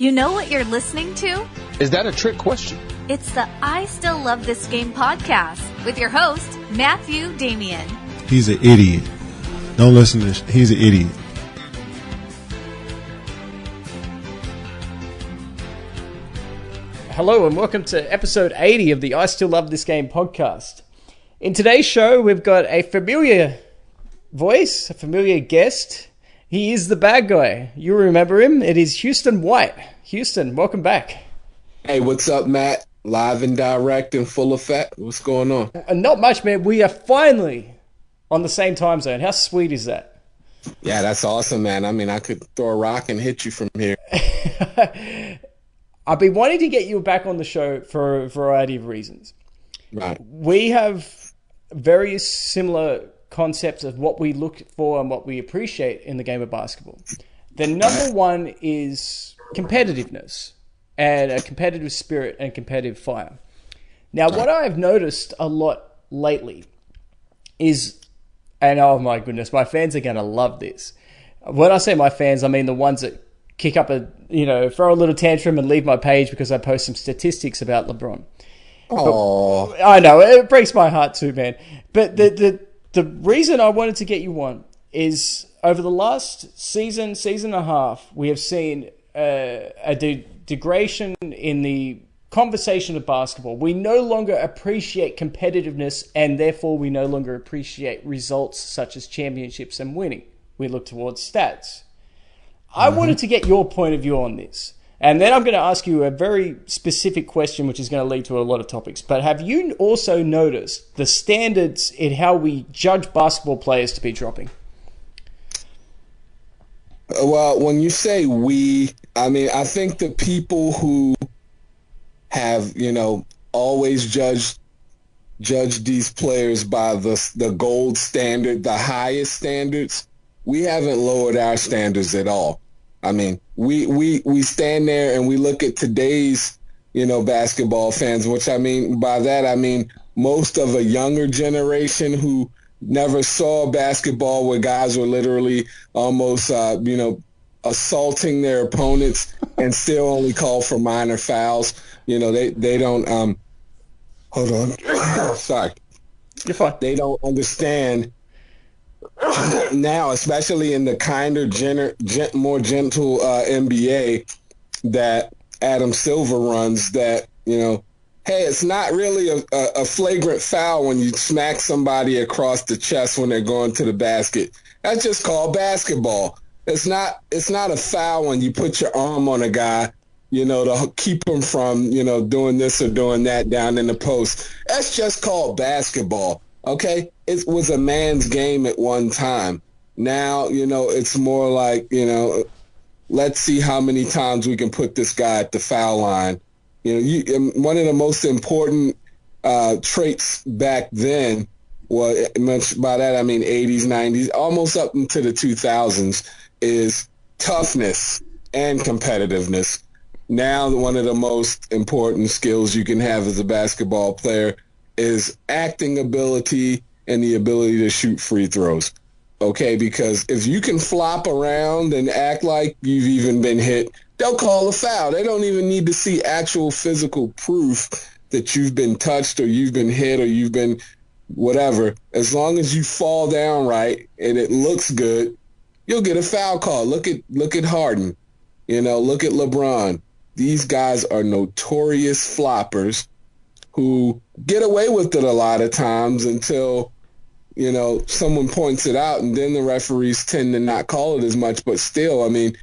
You know what you're listening to? Is that a trick question? It's the I Still Love This Game podcast with your host, Matthew Damian. He's an idiot. Don't listen to this. He's an idiot. Hello and welcome to episode 80 of the I Still Love This Game podcast. In today's show, we've got a familiar voice, a familiar guest. He is the bad guy. You remember him. It is Houston White. Houston, welcome back. Hey, what's up, Matt? Live and direct and full effect. What's going on? Not much, man. We are finally on the same time zone. How sweet is that? Yeah, that's awesome, man. I mean, I could throw a rock and hit you from here. I've been wanting to get you back on the show for a variety of reasons. Right. We have various similar concepts of what we look for and what we appreciate in the game of basketball. The number one is competitiveness and a competitive spirit and competitive fire. Now, what I've noticed a lot lately is, and oh my goodness, my fans are going to love this. When I say my fans, I mean the ones that kick up throw a little tantrum and leave my page because I post some statistics about LeBron. Oh, I know, it breaks my heart too, man. But the reason I wanted to get you on is over the last season and a half, we have seen a degradation in the conversation of basketball. We no longer appreciate competitiveness, and therefore we no longer appreciate results such as championships and winning. We look towards stats. I wanted to get your point of view on this. And then I'm going to ask you a very specific question, which is going to lead to a lot of topics. But have you also noticed the standards in how we judge basketball players to be dropping? Well, when you say we, I mean, I think the people who have, always judged these players by the gold standard, the highest standards, we haven't lowered our standards at all. I mean, we stand there and we look at today's, basketball fans, which I mean, by that, I mean, most of a younger generation who never saw basketball where guys were literally almost, assaulting their opponents and still only call for minor fouls. They don't, hold on. Sorry. You're fine. They don't understand now, especially in the kinder, more gentle NBA that Adam Silver runs, that, hey, it's not really a flagrant foul when you smack somebody across the chest when they're going to the basket. That's just called basketball. It's not a foul when you put your arm on a guy, to keep him from, doing this or doing that down in the post. That's just called basketball. Okay, it was a man's game at one time. Now, it's more like, let's see how many times we can put this guy at the foul line. One of the most important traits back then was, by that I mean 80s, 90s, almost up into the 2000s, is toughness and competitiveness. Now, one of the most important skills you can have as a basketball player is acting ability and the ability to shoot free throws. Okay, because if you can flop around and act like you've even been hit, they'll call a foul. They don't even need to see actual physical proof that you've been touched or you've been hit or you've been whatever. As long as you fall down right and it looks good, you'll get a foul call. Look at Harden. Look at LeBron. These guys are notorious floppers who get away with it a lot of times until, someone points it out, and then the referees tend to not call it as much. But still, I mean,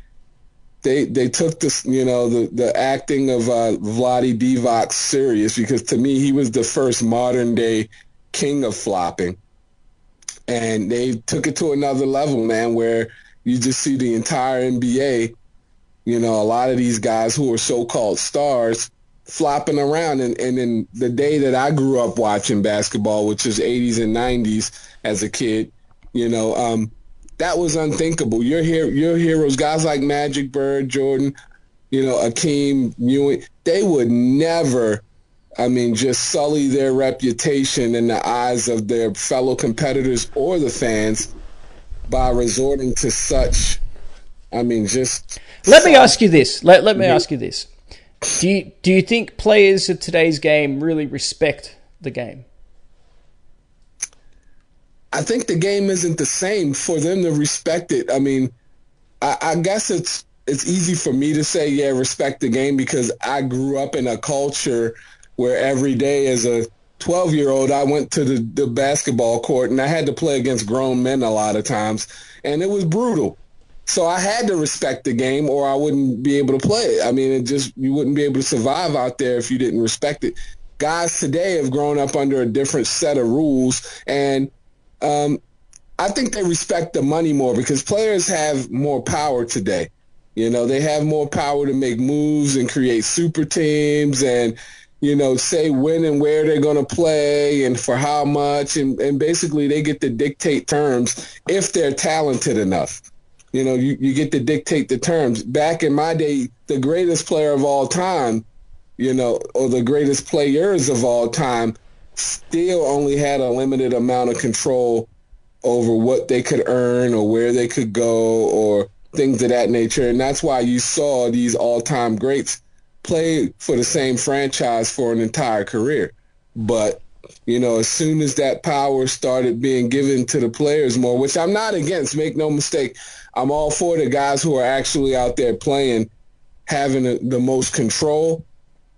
they took this, the acting of Vlade Divac serious, because to me, he was the first modern day king of flopping. And they took it to another level, man, where you just see the entire NBA, a lot of these guys who are so-called stars flopping around. And in the day that I grew up watching basketball, which is 80s and 90s as a kid, that was unthinkable. Your heroes, guys like Magic, Bird, Jordan, Akeem, Ewing, they would never, just sully their reputation in the eyes of their fellow competitors or the fans by resorting to such, just Let me ask you this. Let me ask you this. Do you think players of today's game really respect the game? I think the game isn't the same for them to respect it. I mean, I guess it's easy for me to say, yeah, respect the game, because I grew up in a culture where every day as a 12-year-old, I went to the basketball court and I had to play against grown men a lot of times, and it was brutal. So I had to respect the game or I wouldn't be able to play it. I mean, you wouldn't be able to survive out there if you didn't respect it. Guys today have grown up under a different set of rules, and I think they respect the money more because players have more power today. You know, they have more power to make moves and create super teams and, you know, say when and where they're going to play and for how much. And basically they get to dictate terms if they're talented enough. You know, you get to dictate the terms. Back in my day, the greatest player of all time, you know, or the greatest players of all time still only had a limited amount of control over what they could earn or where they could go or things of that nature. And that's why you saw these all-time greats play for the same franchise for an entire career. But, you know, as soon as that power started being given to the players more, which I'm not against, make no mistake, I'm all for the guys who are actually out there playing, having the most control.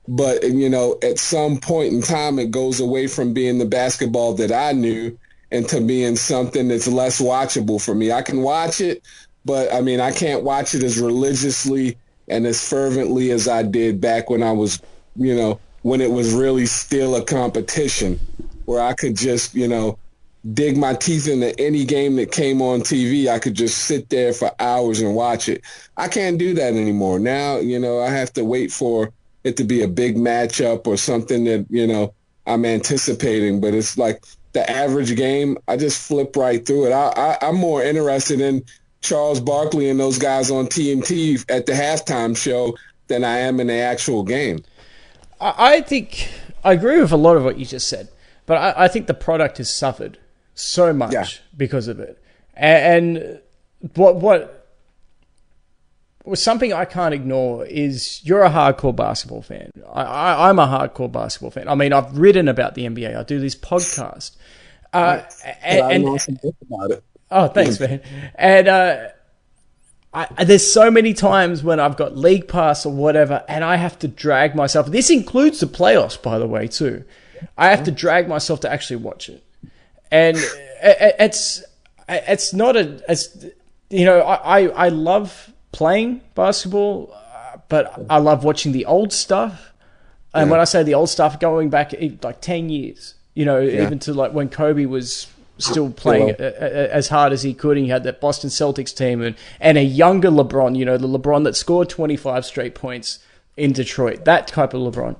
But, you know, at some point in time, it goes away from being the basketball that I knew into being something that's less watchable for me. I can watch it, but, I mean, I can't watch it as religiously and as fervently as I did back when I was, you know, when it was really still a competition where I could just, you know, dig my teeth into any game that came on TV. I could just sit there for hours and watch it. I can't do that anymore. Now, you know, I have to wait for it to be a big matchup or something that, you know, I'm anticipating. But it's like the average game, I just flip right through it. I'm more interested in Charles Barkley and those guys on TNT at the halftime show than I am in the actual game. I think I agree with a lot of what you just said, but I think the product has suffered so much because of it. And what was something I can't ignore is you're a hardcore basketball fan. I'm a hardcore basketball fan. I mean, I've written about the NBA. I do this podcast. I know some book about it. Oh, thanks, man. And there's so many times when I've got League Pass or whatever, and I have to drag myself. This includes the playoffs, by the way, too. I have to drag myself to actually watch it. And it's not you know, I love playing basketball, but I love watching the old stuff. And when I say the old stuff, going back like 10 years, you know, even to like when Kobe was still playing as hard as he could. And he had that Boston Celtics team and a younger LeBron, you know, the LeBron that scored 25 straight points in Detroit, that type of LeBron.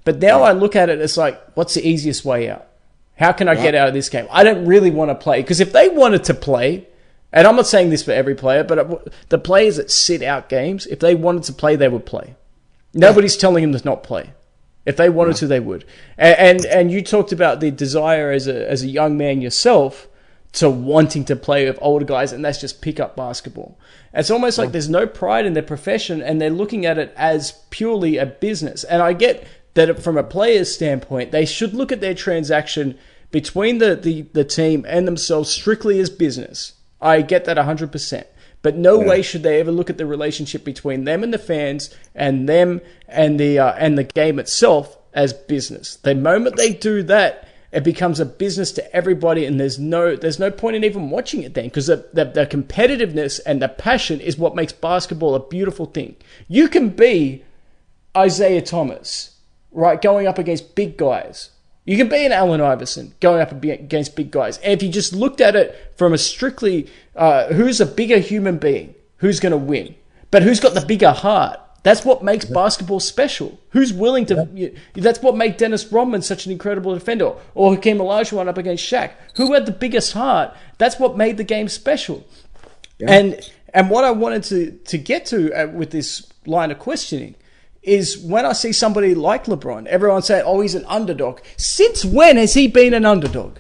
But now I look at it, it's like, what's the easiest way out? How can I get out of this game? I don't really want to play. Because if they wanted to play, and I'm not saying this for every player, but the players that sit out games, if they wanted to play, they would play. Nobody's telling them to not play. If they wanted to, they would. And you talked about the desire as a young man yourself to wanting to play with older guys, and that's just pick up basketball. It's almost like there's no pride in their profession, and they're looking at it as purely a business. And I get that from a player's standpoint, they should look at their transaction between the team and themselves strictly as business. I get that 100%. But no way should they ever look at the relationship between them and the fans and them and the game itself as business. The moment they do that, it becomes a business to everybody, and there's no point in even watching it then, because the competitiveness and the passion is what makes basketball a beautiful thing. You can be Isaiah Thomas, right, going up against big guys. You can be an Allen Iverson going up against big guys. And if you just looked at it from a strictly who's a bigger human being, who's going to win, but who's got the bigger heart, that's what makes basketball special. Who's willing to... That's what made Dennis Rodman such an incredible defender. Or Hakeem Olajuwon up against Shaq. Who had the biggest heart? That's what made the game special. Yeah. And what I wanted to get to with this line of questioning is when I see somebody like LeBron, everyone say, oh, he's an underdog. Since when has he been an underdog?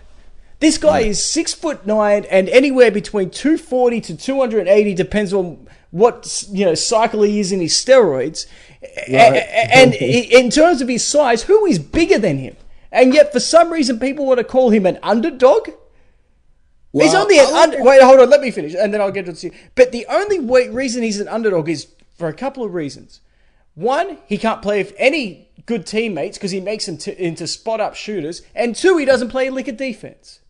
This guy is 6'9" and anywhere between 240 to 280, depends on what cycle he is in his steroids. Right. And in terms of his size, who is bigger than him? And yet, for some reason, people want to call him an underdog. Well, he's only wait, hold on, let me finish, and then I'll get to see. But the only reason he's an underdog is for a couple of reasons. One, he can't play with any good teammates because he makes them into spot-up shooters. And two, he doesn't play a lick of defense.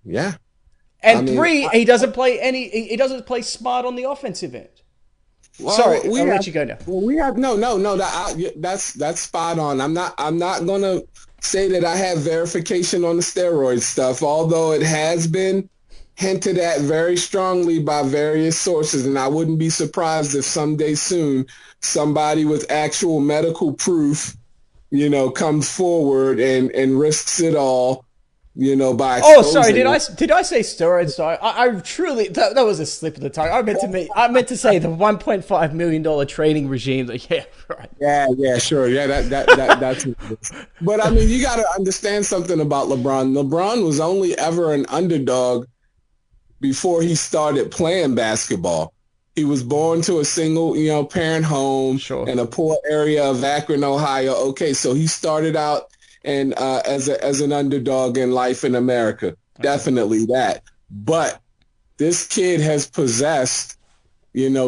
Yeah. And three, he doesn't play smart on the offensive end. Well, sorry, I'll let you go now. Well, we have no. That's spot on. I'm not gonna say that I have verification on the steroid stuff, although it has been hinted at very strongly by various sources, and I wouldn't be surprised if someday soon somebody with actual medical proof, comes forward and risks it all. By oh, sorry. Did I say steroids? Sorry, I truly that was a slip of the tongue. I meant to say the $1.5 million training regime. Yeah, right. Yeah, sure. Yeah, that's. But you got to understand something about LeBron. LeBron was only ever an underdog before he started playing basketball. He was born to a single, parent home in a poor area of Akron, Ohio. Okay, so he started out and as an underdog in life in America. Okay. Definitely that. But this kid has possessed,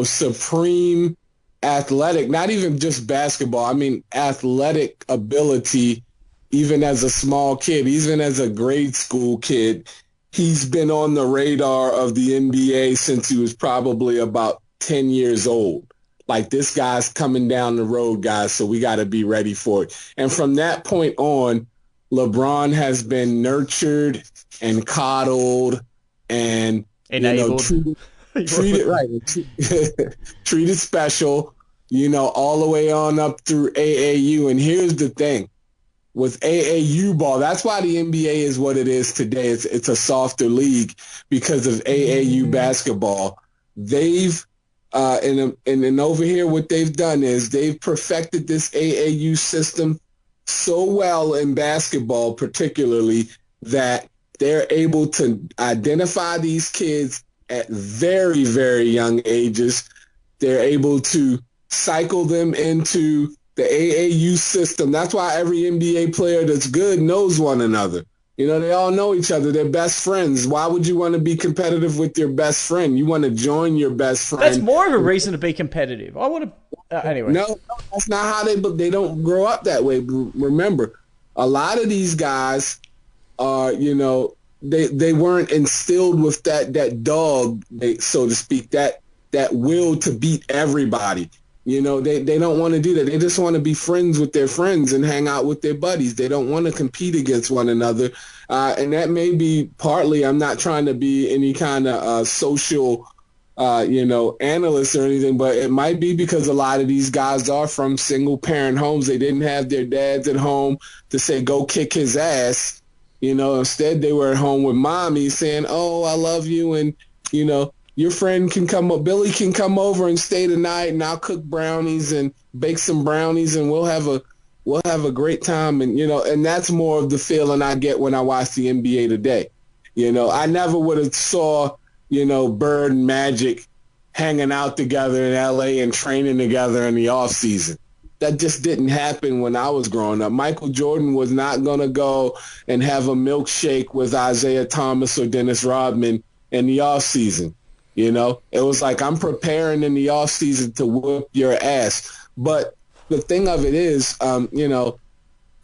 supreme athletic, not even just basketball, athletic ability, even as a small kid, even as a grade school kid. He's been on the radar of the NBA since he was probably about 10 years old. Like, this guy's coming down the road, guys, so we got to be ready for it. And from that point on, LeBron has been nurtured and coddled and treated right, treated special, all the way on up through AAU. And here's the thing. With AAU ball, that's why the NBA is what it is today. It's a softer league because of AAU basketball. They've and over here, what they've done is they've perfected this AAU system so well in basketball, particularly, that they're able to identify these kids at very, very young ages. They're able to cycle them into the AAU system. That's why every NBA player that's good knows one another. They all know each other. They're best friends. Why would you want to be competitive with your best friend? You want to join your best friend. That's more of a reason to be competitive. I want to anyway. No, that's not how they don't grow up that way. Remember, a lot of these guys are, they weren't instilled with that dog, so to speak, that will to beat everybody. They don't want to do that. They just want to be friends with their friends and hang out with their buddies. They don't want to compete against one another. And that may be partly, I'm not trying to be any kind of social, analyst or anything, but it might be because a lot of these guys are from single parent homes. They didn't have their dads at home to say, go kick his ass. Instead they were at home with mommy saying, oh, I love you. And, your friend can come up, Billy can come over and stay the night, and I'll cook brownies and bake some brownies, and we'll have a great time. And, and that's more of the feeling I get when I watch the NBA today. I never would have saw, Bird and Magic hanging out together in LA and training together in the off season. That just didn't happen when I was growing up. Michael Jordan was not going to go and have a milkshake with Isaiah Thomas or Dennis Rodman in the off season. It was like, I'm preparing in the off season to whoop your ass. But the thing of it is,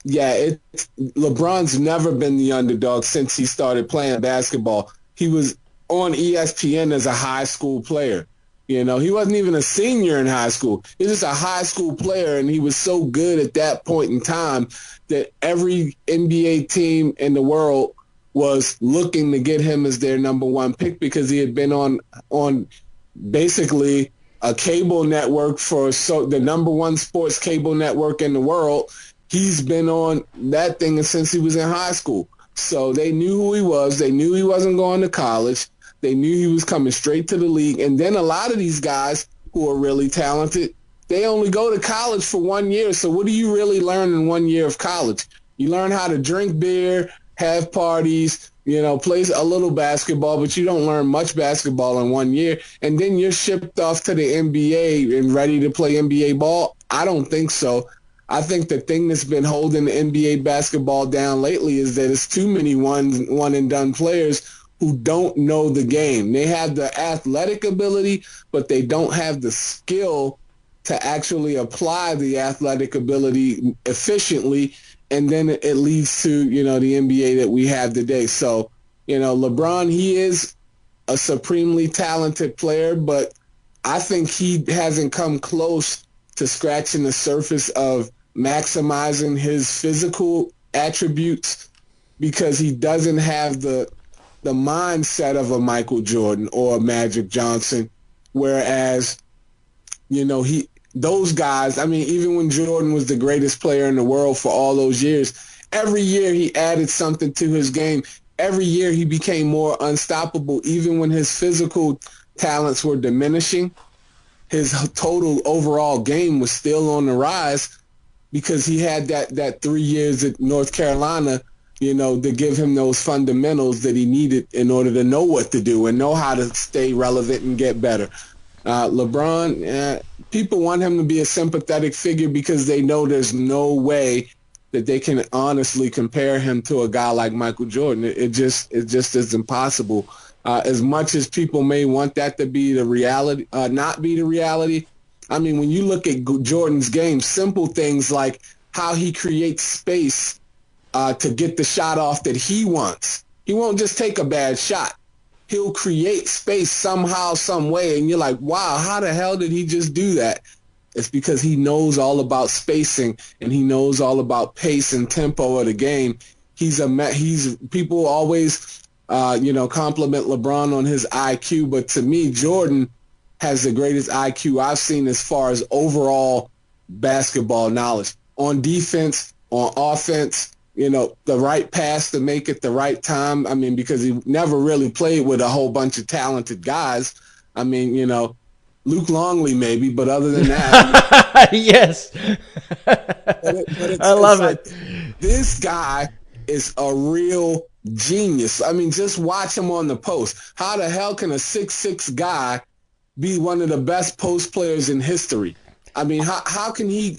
LeBron's never been the underdog since he started playing basketball. He was on ESPN as a high school player. He wasn't even a senior in high school. He was just a high school player, and he was so good at that point in time that every NBA team in the world was looking to get him as their number one pick because he had been on basically a cable network for the number one sports cable network in the world. He's been on that thing since he was in high school. So they knew who he was. They knew he wasn't going to college. They knew he was coming straight to the league. And then a lot of these guys who are really talented, they only go to college for 1 year. So what do you really learn in 1 year of college? You learn how to drink beer, have parties, plays a little basketball, but you don't learn much basketball in 1 year, and then you're shipped off to the NBA and ready to play NBA ball? I don't think so. I think the thing that's been holding the NBA basketball down lately is that it's too many one and done players who don't know the game. They have the athletic ability, but they don't have the skill to actually apply the athletic ability efficiently. And then it leads to, the NBA that we have today. So, LeBron, he is a supremely talented player, but I think he hasn't come close to scratching the surface of maximizing his physical attributes because he doesn't have the mindset of a Michael Jordan or a Magic Johnson. Whereas, those guys, even when Jordan was the greatest player in the world for all those years, every year he added something to his game. Every year he became more unstoppable. Even when his physical talents were diminishing, his total overall game was still on the rise because he had that 3 years at North Carolina, to give him those fundamentals that he needed in order to know what to do and know how to stay relevant and get better. LeBron, people want him to be a sympathetic figure because they know there's no way that they can honestly compare him to a guy like Michael Jordan. It just is impossible. As much as people may want that to be the reality, not be the reality. When you look at Jordan's game, simple things like how he creates space to get the shot off that he wants. He won't just take a bad shot. He'll create space somehow, some way, and you're like, wow, how the hell did he just do that? It's because he knows all about spacing and he knows all about pace and tempo of the game. People always, compliment LeBron on his IQ, but to me, Jordan has the greatest IQ I've seen as far as overall basketball knowledge. On defense, on offense, the right pass to make it the right time. Because he never really played with a whole bunch of talented guys. Luke Longley maybe, but other than that. Yes. I love it. This guy is a real genius. Just watch him on the post. How the hell can a 6'6" guy be one of the best post players in history? How can he?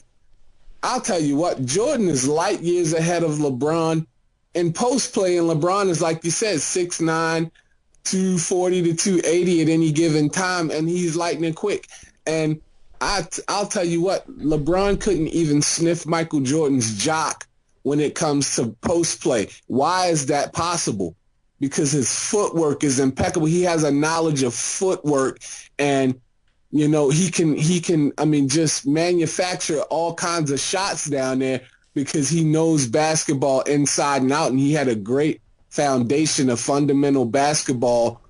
I'll tell you what, Jordan is light years ahead of LeBron in post play, and LeBron is, like you said, 6'9", 240 to 280 at any given time, and he's lightning quick. And I'll tell you what, LeBron couldn't even sniff Michael Jordan's jock when it comes to post play. Why is that possible? Because his footwork is impeccable. He has a knowledge of footwork, and he can just manufacture all kinds of shots down there because he knows basketball inside and out, and he had a great foundation of fundamental basketball,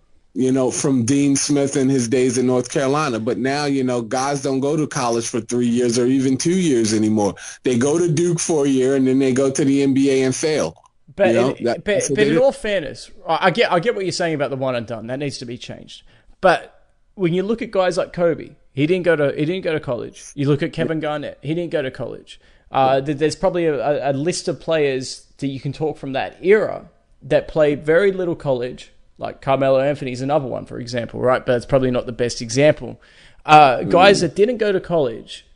from Dean Smith in his days in North Carolina. But now, guys don't go to college for 3 years or even 2 years anymore. They go to Duke for a year and then they go to the NBA and fail. But in all fairness, I get what you're saying about the one and done. That needs to be changed. But when you look at guys like Kobe, he didn't go to college. You look at Kevin Garnett, he didn't go to college. There's probably a list of players that you can talk from that era that played very little college, like Carmelo Anthony's another one, for example, right? But it's probably not the best example. Guys that didn't go to college,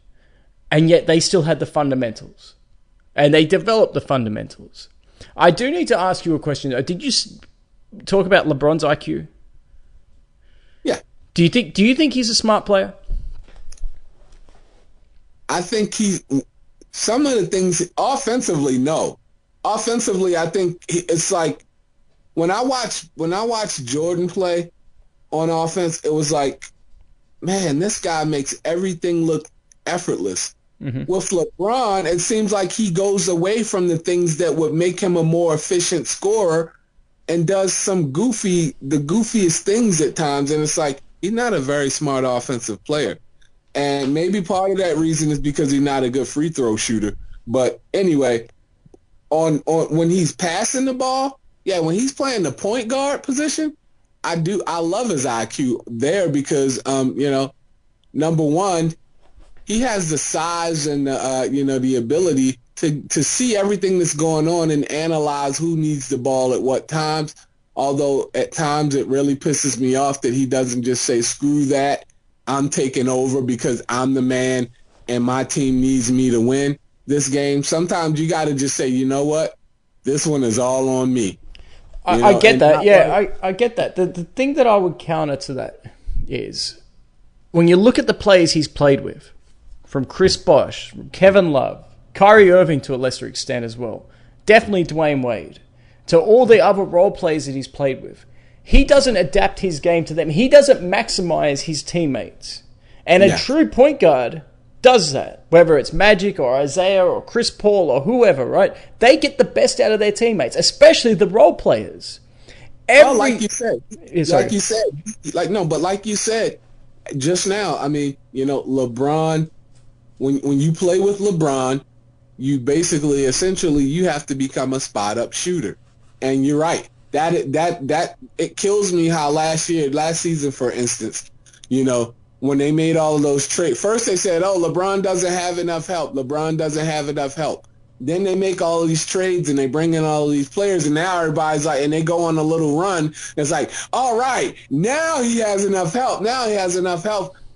and yet they still had the fundamentals, and they developed the fundamentals. I do need to ask you a question. Did you talk about LeBron's IQ? Yeah. Do you think he's a smart player? I think some of the things offensively, no. Offensively, I think it's like when I watch Jordan play on offense, it was like, man, this guy makes everything look effortless. Mm-hmm. With LeBron, it seems like he goes away from the things that would make him a more efficient scorer and does the goofiest things at times. And it's like, he's not a very smart offensive player. And maybe part of that reason is because he's not a good free throw shooter. But anyway, on when he's passing the ball, when he's playing the point guard position, I love his IQ there because, number one, he has the size and the ability to see everything that's going on and analyze who needs the ball at what times. Although at times it really pisses me off that he doesn't just say, screw that, I'm taking over because I'm the man and my team needs me to win this game. Sometimes you got to just say, you know what? This one is all on me. I get that. Yeah, I get that. The thing that I would counter to that is when you look at the players he's played with, from Chris Bosh, from Kevin Love, Kyrie Irving to a lesser extent as well, definitely Dwayne Wade, to all the other role players that he's played with, he doesn't adapt his game to them. He doesn't maximize his teammates. And a true point guard does that, whether it's Magic or Isaiah or Chris Paul or whoever, right? They get the best out of their teammates, especially the role players. Like you said, just now, I mean, you know, LeBron, when you play with LeBron, you basically, essentially, you have to become a spot-up shooter. And you're right. That it kills me how last season, for instance, you know, when they made all of those trades. First they said, oh, LeBron doesn't have enough help. Then they make all of these trades and they bring in all of these players, and now everybody's like, and they go on a little run. It's like, all right, now he has enough help.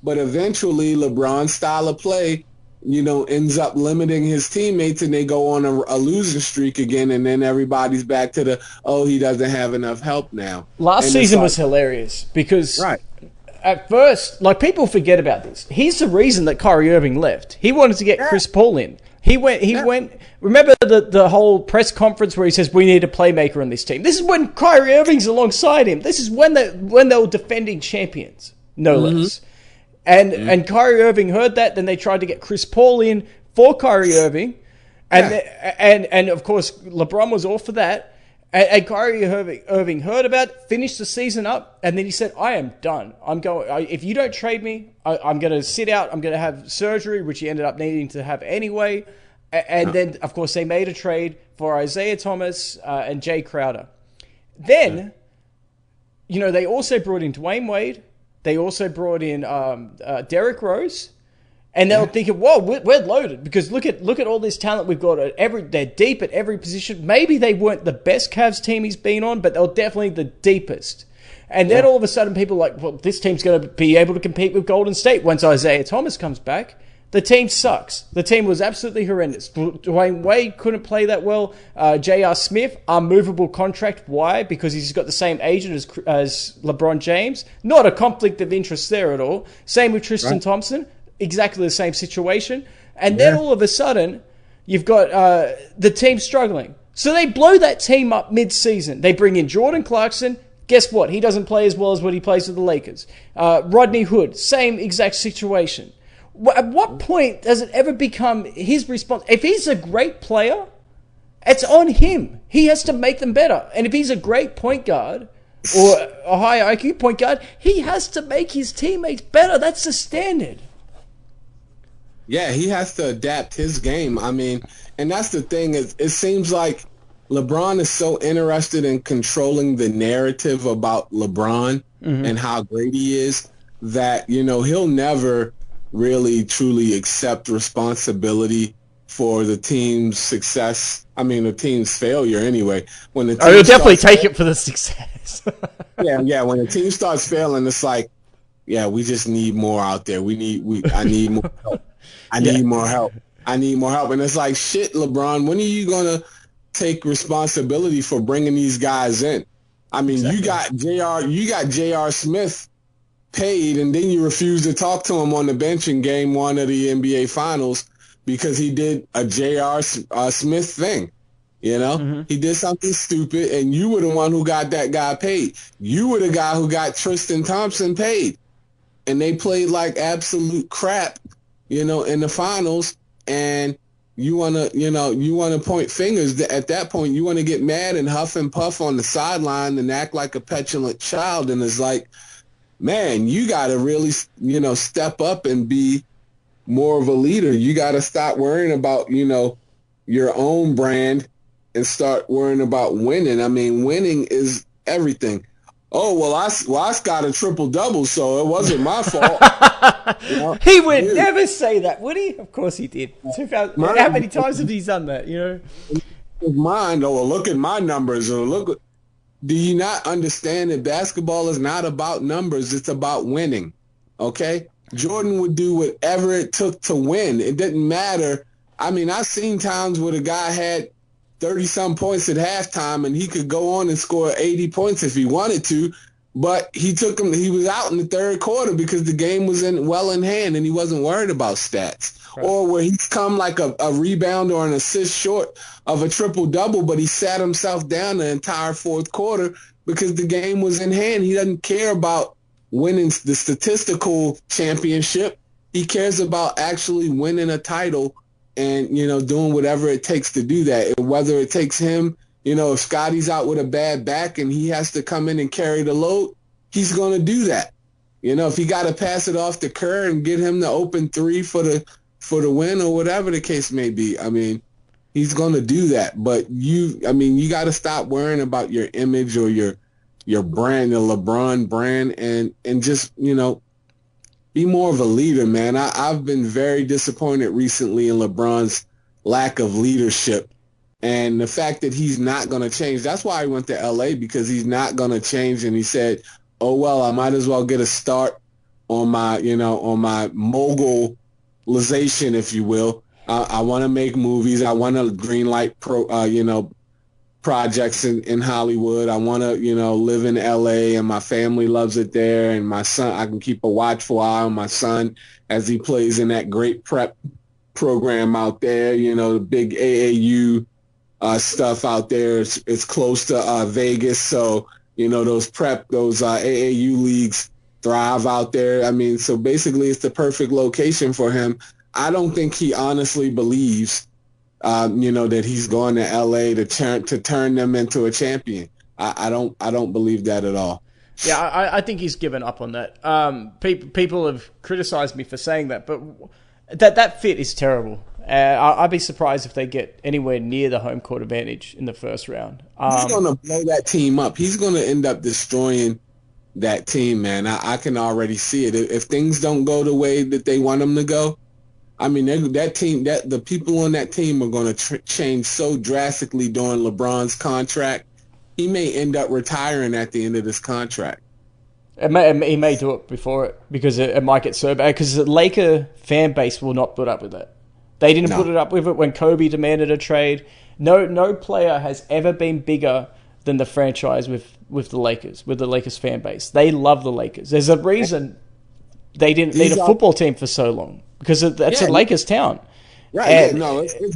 But eventually LeBron's style of play, you know, ends up limiting his teammates, and they go on a losing streak again, and then everybody's back to he doesn't have enough help now. Last season was hilarious because at first, like, people forget about this. He's the reason that Kyrie Irving left. He wanted to get Chris Paul in. He went. Remember the whole press conference where he says we need a playmaker on this team. This is when Kyrie Irving's alongside him. This is when they were defending champions, no less. And Kyrie Irving heard that. Then they tried to get Chris Paul in for Kyrie Irving, and of course LeBron was all for that. And Kyrie Irving heard about it, finished the season up, and then he said, I am done. I'm going. If you don't trade me, I'm going to sit out. I'm going to have surgery, which he ended up needing to have anyway. And then, of course, they made a trade for Isaiah Thomas and Jay Crowder. Then, you know, they also brought in Dwayne Wade. They also brought in Derrick Rose. And they were thinking, whoa, we're loaded because look at all this talent we've got. They're deep at every position. Maybe they weren't the best Cavs team he's been on, but they were definitely the deepest. And then all of a sudden people are like, well, this team's going to be able to compete with Golden State once Isaiah Thomas comes back. The team sucks. The team was absolutely horrendous. Dwayne Wade couldn't play that well. J.R. Smith, unmovable contract. Why? Because he's got the same agent as LeBron James. Not a conflict of interest there at all. Same with Tristan Thompson. Exactly the same situation. And then all of a sudden, you've got the team struggling. So they blow that team up mid-season. They bring in Jordan Clarkson. Guess what? He doesn't play as well as what he plays with the Lakers. Rodney Hood, same exact situation. At what point does it ever become his response? If he's a great player, it's on him. He has to make them better. And if he's a great point guard or a high IQ point guard, he has to make his teammates better. That's the standard. Yeah, he has to adapt his game. I mean, and that's the thing. It seems like LeBron is so interested in controlling the narrative about LeBron and how great he is that, you know, he'll never really truly accept responsibility for the team's success. I mean, the team's failure anyway. When the team he'll definitely take it for the success. yeah. When the team starts failing, it's like, yeah, we just need more out there. I need more help. I need more help. And it's like, shit, LeBron, when are you going to take responsibility for bringing these guys in? I mean, you got J.R. Smith paid, and then you refuse to talk to him on the bench in game 1 of the NBA Finals because he did a J.R. Smith thing. You know, he did something stupid, and you were the one who got that guy paid. You were the guy who got Tristan Thompson paid. And they played like absolute crap, you know, in the finals, and you want to point fingers. At that point, you want to get mad and huff and puff on the sideline and act like a petulant child. And it's like, man, you got to really, you know, step up and be more of a leader. You got to stop worrying about, you know, your own brand and start worrying about winning. I mean, winning is everything. Oh, well, I got a triple-double, so it wasn't my fault. You know? He would never say that, would he? Of course he did. How many times have he done that, you know? Look at my numbers, or look at... Do you not understand that basketball is not about numbers? It's about winning. Okay? Jordan would do whatever it took to win. It didn't matter. I mean, I've seen times where the guy had 30-some points at halftime and he could go on and score 80 points if he wanted to, but he was out in the third quarter because the game was well in hand and he wasn't worried about stats. Right. Or where he's come like a rebound or an assist short of a triple-double, but he sat himself down the entire fourth quarter because the game was in hand. He doesn't care about winning the statistical championship. He cares about actually winning a title and, doing whatever it takes to do that. And whether it takes him, if Scotty's out with a bad back and he has to come in and carry the load, he's going to do that. If he got to pass it off to Kerr and get him the open three for the win or whatever the case may be, I mean, he's going to do that. But you got to stop worrying about your image or your brand, the LeBron brand, and just, be more of a leader, man. I've been very disappointed recently in LeBron's lack of leadership and the fact that he's not going to change. That's why I went to L.A., because he's not going to change. And he said, oh, well, I might as well get a start on my, on my mogulization, if you will. I want to make movies. I want to green light projects in Hollywood. I want to, live in LA and my family loves it there. And my son, I can keep a watchful eye on my son as he plays in that great prep program out there. The big AAU stuff out there. It's close to Vegas. So, those AAU leagues thrive out there. I mean, so basically it's the perfect location for him. I don't think he honestly believes that he's going to L.A. to turn them into a champion. I don't believe that at all. Yeah, I think he's given up on that. People have criticized me for saying that, but that fit is terrible. I'd be surprised if they get anywhere near the home court advantage in the first round. He's going to blow that team up. He's going to end up destroying that team, man. I can already see it. If things don't go the way that they want them to go, I mean, the people on that team are going to change so drastically during LeBron's contract. He may end up retiring at the end of this contract. He may do it before it because it might get so bad. Because the Laker fan base will not put up with that. They didn't put it up with it when Kobe demanded a trade. No player has ever been bigger than the franchise with the Lakers fan base. They love the Lakers. There's a reason they didn't need a football team for so long. Because that's a Lakers town. Right. And,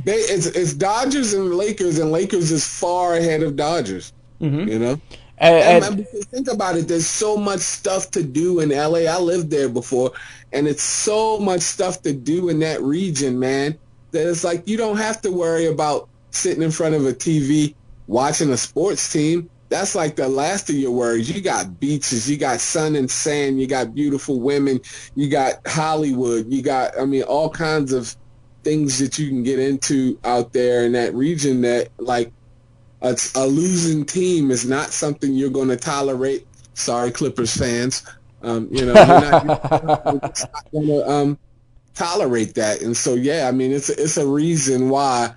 it's Dodgers and Lakers is far ahead of Dodgers. Mm-hmm. And think about it. There's so much stuff to do in L.A. I lived there before, and it's so much stuff to do in that region, man, that it's like you don't have to worry about sitting in front of a TV watching a sports team. That's like the last of your worries. You got beaches, you got sun and sand, you got beautiful women, you got Hollywood, you got, all kinds of things that you can get into out there in that region that, like, a losing team is not something you're going to tolerate. Sorry, Clippers fans. You're not going to tolerate that. And so, it's a reason why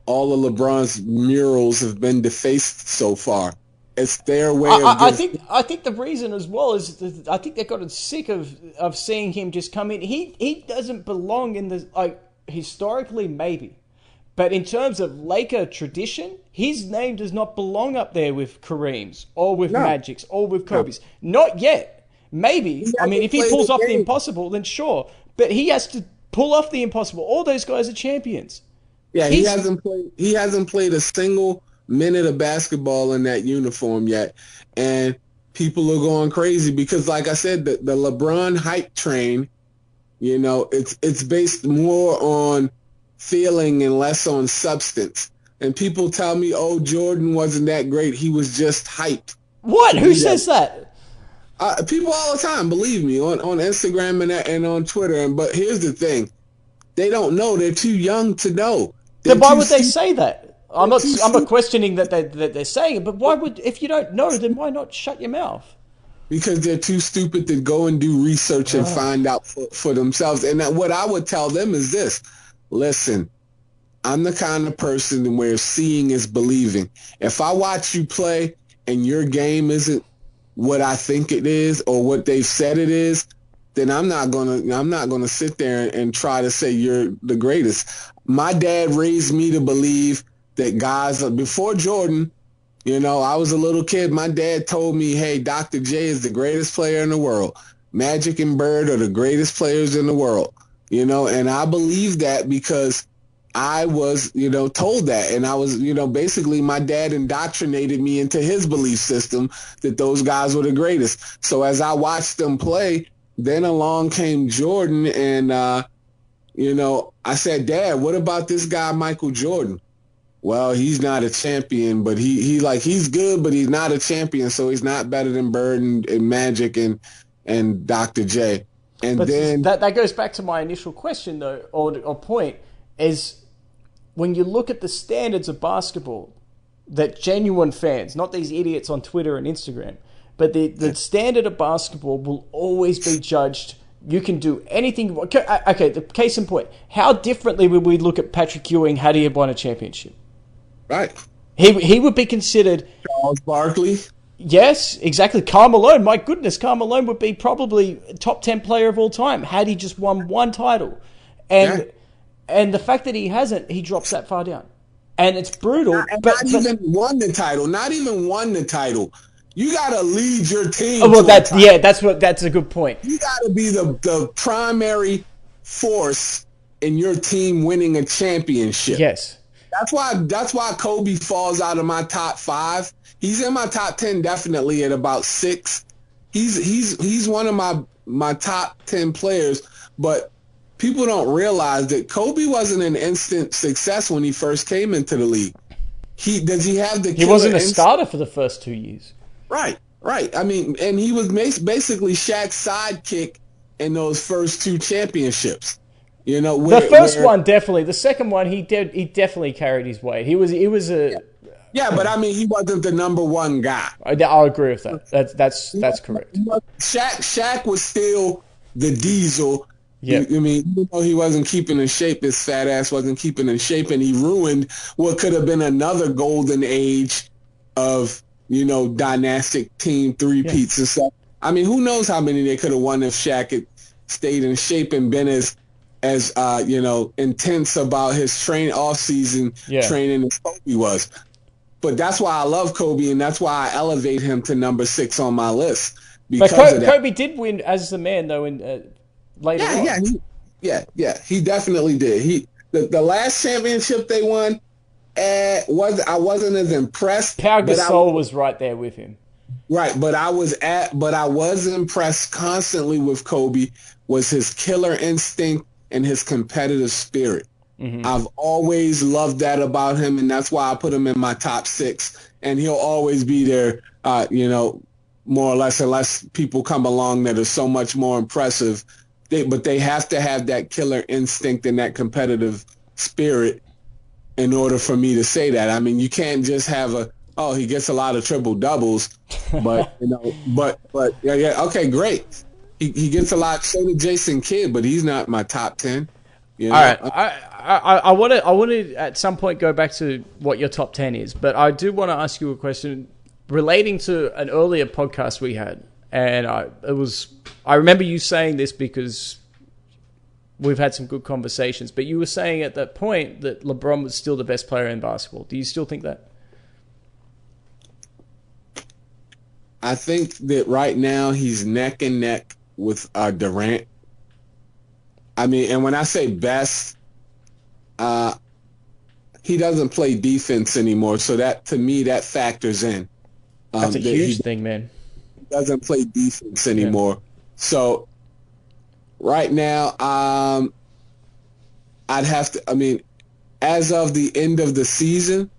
all of LeBron's murals have been defaced so far. It's their way of I think the reason as well is I think they've gotten sick of seeing him just come in. He doesn't belong in the historically maybe, but in terms of Laker tradition, his name does not belong up there with Kareem's or with Magic's or with Kobe's. Not yet. Maybe. If he pulls off the impossible, then sure. But he has to pull off the impossible. All those guys are champions. Yeah, he hasn't played a single minute of basketball in that uniform yet, and people are going crazy because, like I said, the LeBron hype train, it's based more on feeling and less on substance. And people tell me, oh, Jordan wasn't that great, he was just hyped. What? Who says that? People all the time, believe me, on Instagram and on Twitter. But here's the thing, they don't know. They're too young to know. Then why would they say that? I'm not questioning that they're saying it, but why would, if you don't know, then why not shut your mouth? Because they're too stupid to go and do research and find out for themselves. And what I would tell them is this: listen, I'm the kind of person where seeing is believing. If I watch you play and your game isn't what I think it is or what they've said it is, then I'm not gonna sit there and try to say you're the greatest. My dad raised me to believe that guys before Jordan, I was a little kid. My dad told me, hey, Dr. J is the greatest player in the world. Magic and Bird are the greatest players in the world, and I believe that because I was, told that. And I was, basically my dad indoctrinated me into his belief system that those guys were the greatest. So as I watched them play, then along came Jordan and, I said, Dad, what about this guy, Michael Jordan? Well, he's not a champion, but he's good, but he's not a champion. So he's not better than Bird and Magic and Dr. J. And but then that goes back to my initial question though, or point is, when you look at the standards of basketball that genuine fans, not these idiots on Twitter and Instagram, but the standard of basketball will always be judged. You can do anything. Okay, the case in point, how differently would we look at Patrick Ewing had he won a championship? Right. He would be considered... Charles Barkley. Yes, exactly. Karl Malone, my goodness, Karl Malone would be probably top 10 player of all time had he just won one title. And the fact that he hasn't, he drops that far down. And it's brutal. Not even won the title. You got to lead your team. Oh, well, that's a good point. You got to be the primary force in your team winning a championship. Yes. That's why Kobe falls out of my top 5. He's in my top 10 definitely at about 6. He's one of my top 10 players, but people don't realize that Kobe wasn't an instant success when he first came into the league. He wasn't a starter for the first 2 years. Right. I mean, and he was basically Shaq's sidekick in those first 2 championships. The first one definitely. The second one, he definitely carried his weight. He was a. Yeah, but I mean, he wasn't the number one guy. I'll agree with that. That's correct. Shaq was still the diesel. Yeah, I mean, he wasn't keeping in shape. His fat ass wasn't keeping in shape, and he ruined what could have been another golden age of dynastic team three-peats and stuff. I mean, who knows how many they could have won if Shaq had stayed in shape and been as intense about his off-season training as Kobe was. But that's why I love Kobe, and that's why I elevate him to number 6 on my list. But Kobe did win as a man, though, in later on. He definitely did. The last championship they won, I wasn't as impressed. Pau Gasol was right there with him. Right, but I was impressed constantly with Kobe was his killer instinct and his competitive spirit. Mm-hmm. I've always loved that about him, and that's why I put him in my top 6. And he'll always be there, more or less, unless people come along that are so much more impressive. But they have to have that killer instinct and that competitive spirit in order for me to say that. I mean, you can't just have he gets a lot of triple doubles, but okay, great. He gets a lot. So did Jason Kidd, but he's not my top 10. All right, I want to at some point go back to what your top 10 is, but I do want to ask you a question relating to an earlier podcast we had, and I remember you saying this because we've had some good conversations, but you were saying at that point that LeBron was still the best player in basketball. Do you still think that? I think that right now he's neck and neck with Durant. I mean, and when I say best, he doesn't play defense anymore, so that to me that factors in. That's a huge thing, man. He doesn't play defense anymore, so right now, I'd have to. I mean, as of the end of the season,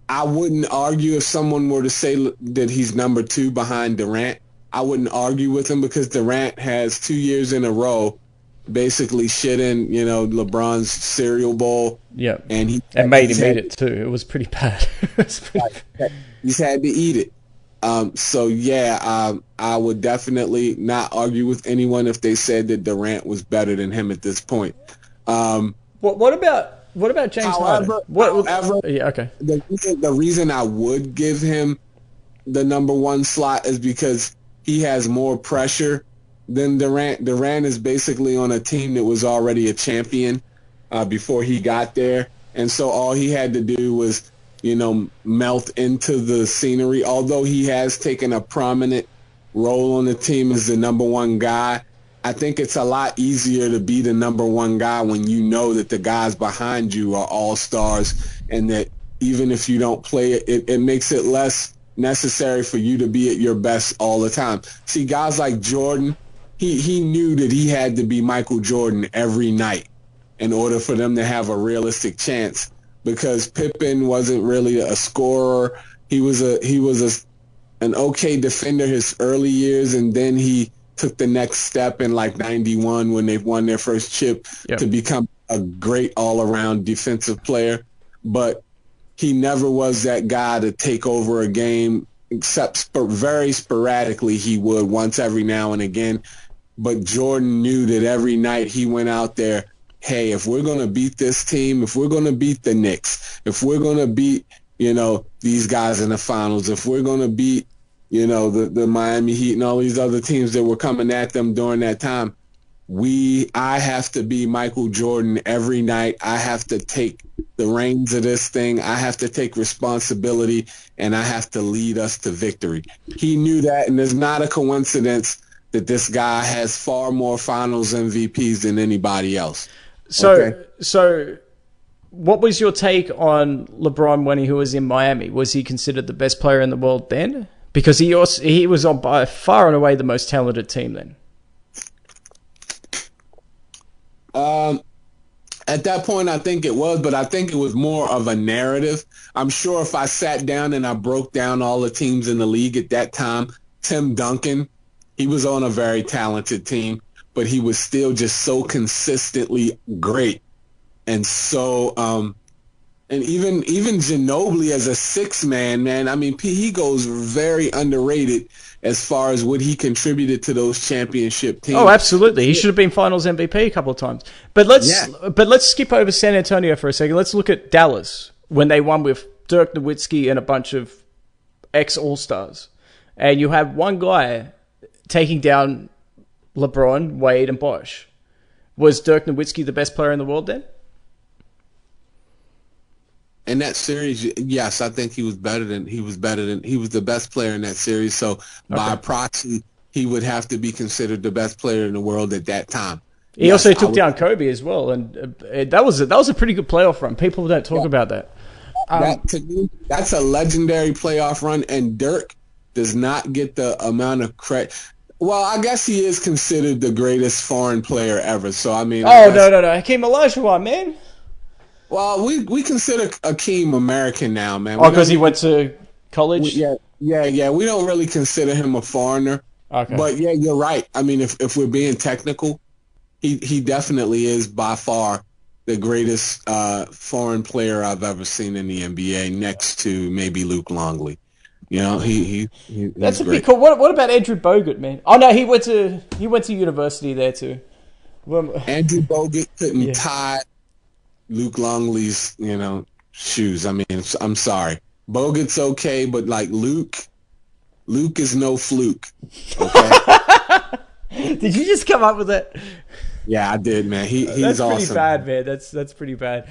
I wouldn't argue if someone were to say that he's number 2 behind Durant. I wouldn't argue with him because Durant has 2 years in a row basically shitting, LeBron's cereal bowl. Yeah. And made him eat it too. It was pretty bad. He's had to eat it. I would definitely not argue with anyone if they said that Durant was better than him at this point. What about What about James However, Harden? however, Yeah, okay. the reason I would give him the number one slot is because he has more pressure than Durant. Durant is basically on a team that was already a champion before he got there. And so all he had to do was, melt into the scenery. Although he has taken a prominent role on the team as the number one guy, I think it's a lot easier to be the number one guy when you know that the guys behind you are all-stars, and that even if you don't play it makes it less necessary for you to be at your best all the time. See, guys like Jordan, he knew that he had to be Michael Jordan every night in order for them to have a realistic chance, because Pippen wasn't really a scorer. He was an okay defender his early years, and then he took the next step in like 91 when they won their first chip to become a great all-around defensive player. But he never was that guy to take over a game, except very sporadically he would once every now and again. But Jordan knew that every night he went out there, hey, if we're going to beat this team, if we're going to beat the Knicks, if we're going to beat, these guys in the finals, if we're going to beat, the Miami Heat and all these other teams that were coming at them during that time, I have to be Michael Jordan every night. I have to take the reins of this thing. I have to take responsibility, and I have to lead us to victory. He knew that, and it's not a coincidence that this guy has far more finals MVPs than anybody else. So what was your take on LeBron when he was in Miami? Was he considered the best player in the world then? Because he was on by far and away the most talented team then. At that point, I think it was, but I think it was more of a narrative. I'm sure if I sat down and I broke down all the teams in the league at that time, Tim Duncan, he was on a very talented team, but he was still just so consistently great. And so, and even Ginobili as a six-man, man, I mean, he goes very underrated as far as what he contributed to those championship teams. Oh, absolutely. He should have been Finals MVP a couple of times. But let's skip over San Antonio for a second. Let's look at Dallas when they won with Dirk Nowitzki and a bunch of ex-All-Stars. And you have one guy taking down LeBron, Wade, and Bosh. Was Dirk Nowitzki the best player in the world then? In that series, yes, I think he was the best player in that series. So by proxy, he would have to be considered the best player in the world at that time. He also took down Kobe as well, and that was a pretty good playoff run. People don't talk about that. To me, that's a legendary playoff run, and Dirk does not get the amount of credit. Well, I guess he is considered the greatest foreign player ever. So I mean, no, Hakeem Olajuwon, man. Well, we consider Akeem American now, man. Oh, because he went to college? Yeah. We don't really consider him a foreigner. Okay. But, yeah, you're right. I mean, if we're being technical, he definitely is by far the greatest foreign player I've ever seen in the NBA, next to maybe Luke Longley. That's a bit cool. What about Andrew Bogut, man? Oh, no, he went to university there, too. Andrew Bogut couldn't tie Luke Longley's, shoes. I mean, I'm sorry. Bogut's okay, but like Luke is no fluke. Okay. Did you just come up with that? Yeah, I did, man. He's that's awesome. Pretty bad, man. That's pretty bad.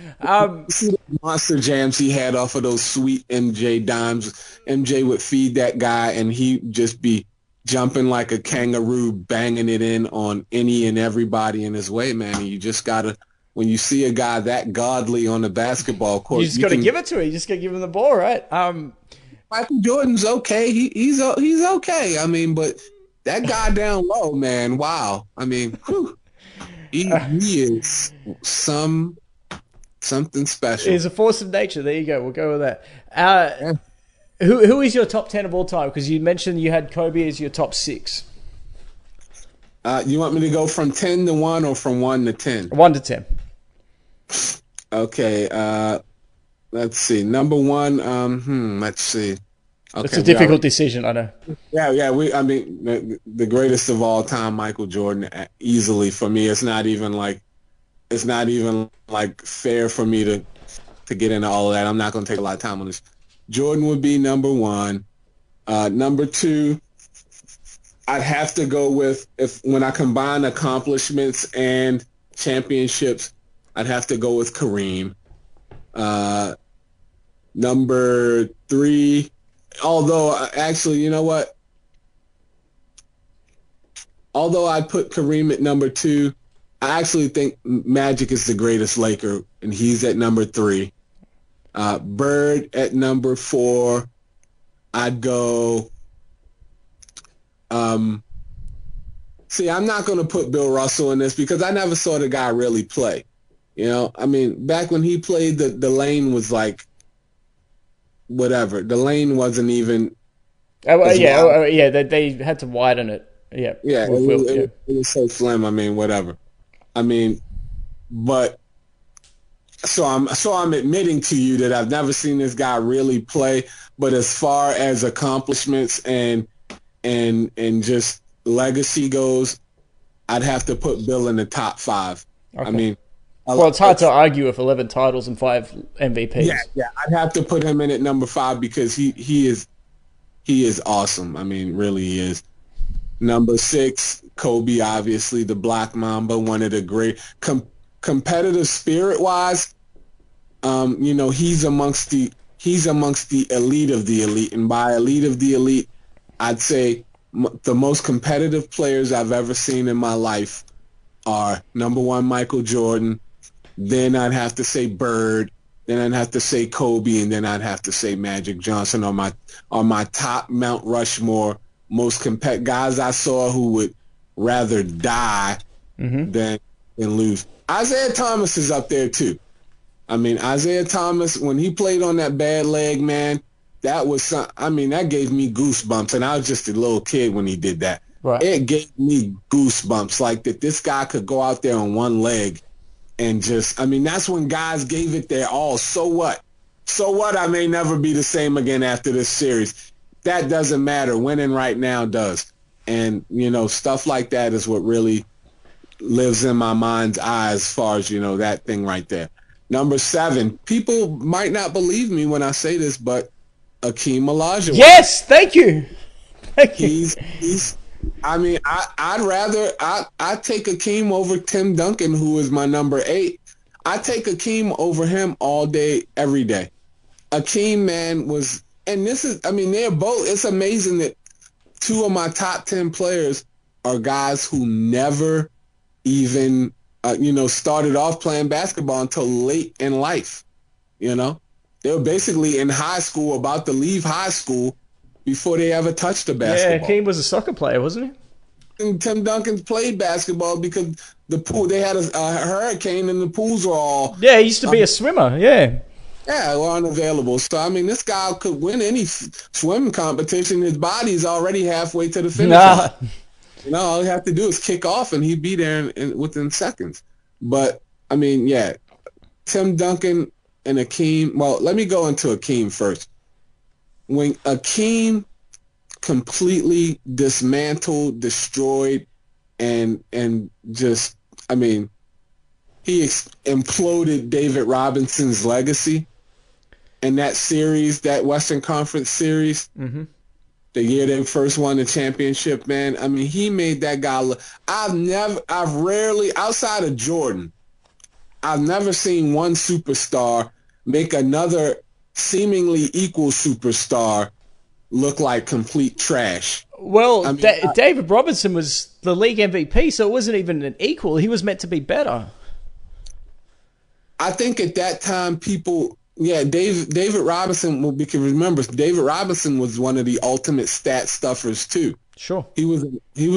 See the monster jams he had off of those sweet MJ dimes. MJ would feed that guy, and he'd just be jumping like a kangaroo, banging it in on any and everybody in his way, man. And you just gotta. When you see a guy that godly on the basketball court, you just got to give it to him. You just got to give him the ball, right? Michael Jordan's okay. He's okay. I mean, but that guy down low, man, wow. I mean, he is something special. He's a force of nature. There you go. We'll go with that. Who is your top 10 of all time? Because you mentioned you had Kobe as your top 6. You want me to go from 10 to 1 or from 1 to 10? 1 to 10. Okay, let's see. Number 1, let's see. Okay, it's a difficult decision, I know. Yeah. I mean, the greatest of all time, Michael Jordan, easily for me. It's not even like it's not even like fair for me to get into all of that. I'm not going to take a lot of time on this. Jordan would be number one. Number two, I'd have to go with, when I combine accomplishments and championships, I'd have to go with Kareem. Number three, although actually, you know what? Although I put Kareem at number two, I actually think Magic is the greatest Laker, and he's at number three. Bird at number four. I'd go. See, I'm not going to put Bill Russell in this because I never saw the guy really play. You know, I mean, back when he played, the lane was like whatever. The lane wasn't even. They had to widen it. Yeah, it was so slim. I mean, whatever. I mean, but so I'm admitting to you that I've never seen this guy really play. But as far as accomplishments and just legacy goes, I'd have to put Bill in the top five. Okay. I mean, well, it's hard to argue with 11 titles and 5 MVPs. Yeah, I'd have to put him in at number 5 because he is awesome. I mean, really he is. Number 6, Kobe, obviously the Black Mamba, one of the great competitive spirit wise. You know, he's amongst the elite of the elite, and by elite of the elite, I'd say the most competitive players I've ever seen in my life are number 1, Michael Jordan. Then I'd have to say Bird. Then I'd have to say Kobe, and then I'd have to say Magic Johnson on my top Mount Rushmore most guys I saw who would rather die than lose. Isaiah Thomas is up there too. I mean, Isaiah Thomas, when he played on that bad leg, man, that was that gave me goosebumps, and I was just a little kid when he did that. Right. It gave me goosebumps, like that this guy could go out there on one leg and just, that's when guys gave it their all. So what? So what? I may never be the same again after this series. That doesn't matter. Winning right now does. And, stuff like that is what really lives in my mind's eye as far as, that thing right there. Number 7, people might not believe me when I say this, but Akeem Olajuwon. Yes, thank you. Thank you. I'd take Akeem over Tim Duncan, who is my number 8. I'd take Akeem over him all day, every day. Akeem, man, was, and this is, they're both, it's amazing that 2 of my top 10 players are guys who never even, started off playing basketball until late in life. They were basically in high school, about to leave high school before they ever touched a basketball. Yeah, Akeem was a soccer player, wasn't he? And Tim Duncan played basketball because the pool, they had a hurricane and the pools were all... Yeah, he used to be a swimmer, yeah. Yeah, were unavailable. So, this guy could win any swim competition. His body's already halfway to the finish line. All he have to do is kick off and he'd be there within seconds. But, Tim Duncan and Akeem... Well, let me go into Akeem first. When Akeem completely dismantled, destroyed, and just, he imploded David Robinson's legacy in that series, that Western Conference series, the year they first won the championship, man. He made that guy look. I've rarely, outside of Jordan, I've never seen one superstar make another seemingly equal superstar look like complete trash. Well, David Robinson was the league MVP, so it wasn't even an equal. He was meant to be better. I think at that time, people, David Robinson, well, because remember, David Robinson was one of the ultimate stat stuffers too. Sure. He was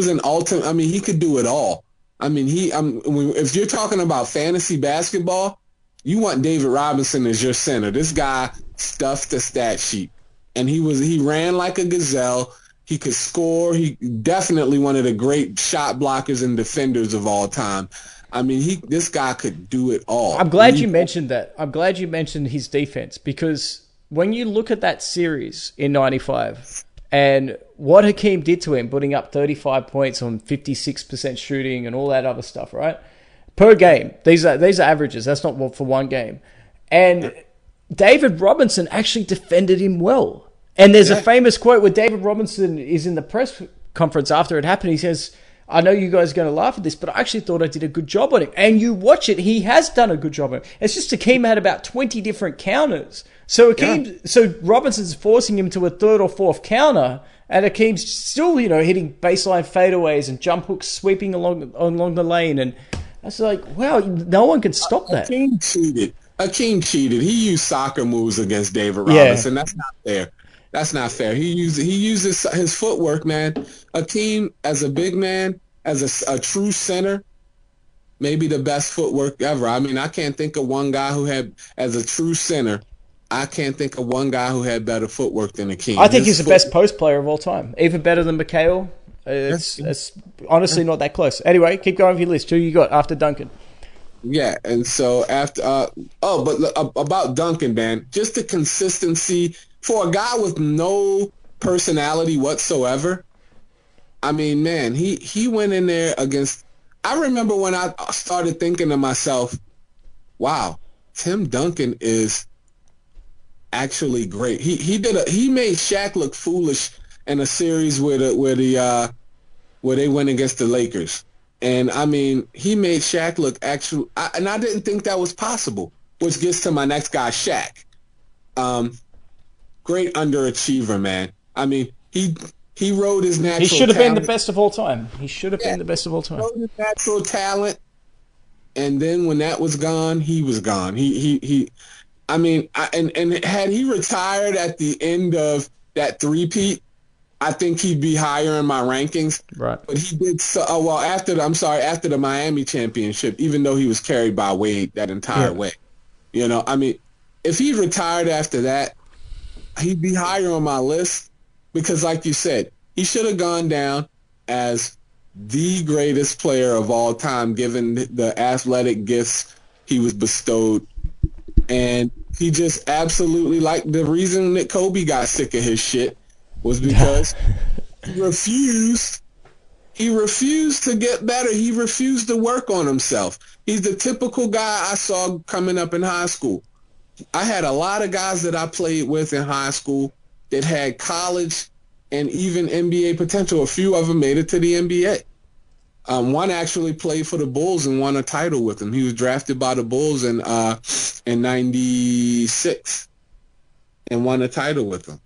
an ultimate, he could do it all. If you're talking about fantasy basketball, you want David Robinson as your center. This guy stuffed the stat sheet, and he ran like a gazelle. He could score. He definitely one of the great shot blockers and defenders of all time. This guy could do it all. I'm glad you mentioned that. I'm glad you mentioned his defense, because when you look at that series in 95 and what Hakeem did to him, putting up 35 points on 56% shooting and all that other stuff, right? per game. These are averages. That's not for one game. And David Robinson actually defended him well. And there's a famous quote where David Robinson is in the press conference after it happened. He says, I know you guys are going to laugh at this, but I actually thought I did a good job on him. And you watch it, he has done a good job on him. It's just Akeem had about 20 different counters. So so Robinson's forcing him to a third or fourth counter, and Akeem's still, hitting baseline fadeaways and jump hooks sweeping along the lane. And I was like, wow, no one can stop that. Akeem cheated. He used soccer moves against David Robinson. That's not fair. That's not fair. He uses his footwork, man. Akeem, as a big man, as a true center, maybe the best footwork ever. I mean, I can't think of one guy who had, as a true center, I can't think of one guy who had better footwork than Akeem. I think he's the best post player of all time. Even better than McHale. It's honestly not that close. Anyway, keep going with your list. Who you got after Duncan? Yeah, and so after about Duncan, man, just the consistency for a guy with no personality whatsoever. I mean, man, he went in there against. I remember when I started thinking to myself, "Wow, Tim Duncan is actually great." He made Shaq look foolish in a series where they went against the Lakers. And, I mean, he made Shaq look actually – and I didn't think that was possible, which gets to my next guy, Shaq. Great underachiever, man. I mean, he rode his natural talent. He should have been the best of all time. He should have been the best of all time. He rode his natural talent, and then when that was gone, he was gone. I mean, had he retired at the end of that three-peat, I think he'd be higher in my rankings. Right. But he did so well after the Miami championship, even though he was carried by Wade that entire way. I mean, if he retired after that, he'd be higher on my list because, like you said, he should have gone down as the greatest player of all time, given the athletic gifts he was bestowed. And he just absolutely, like the reason that Kobe got sick of his shit was because he refused to get better. He refused to work on himself. He's the typical guy I saw coming up in high school. I had a lot of guys that I played with in high school that had college and even NBA potential. A few of them made it to the NBA. One actually played for the Bulls and won a title with them. He was drafted by the Bulls in '96. And won a title with them.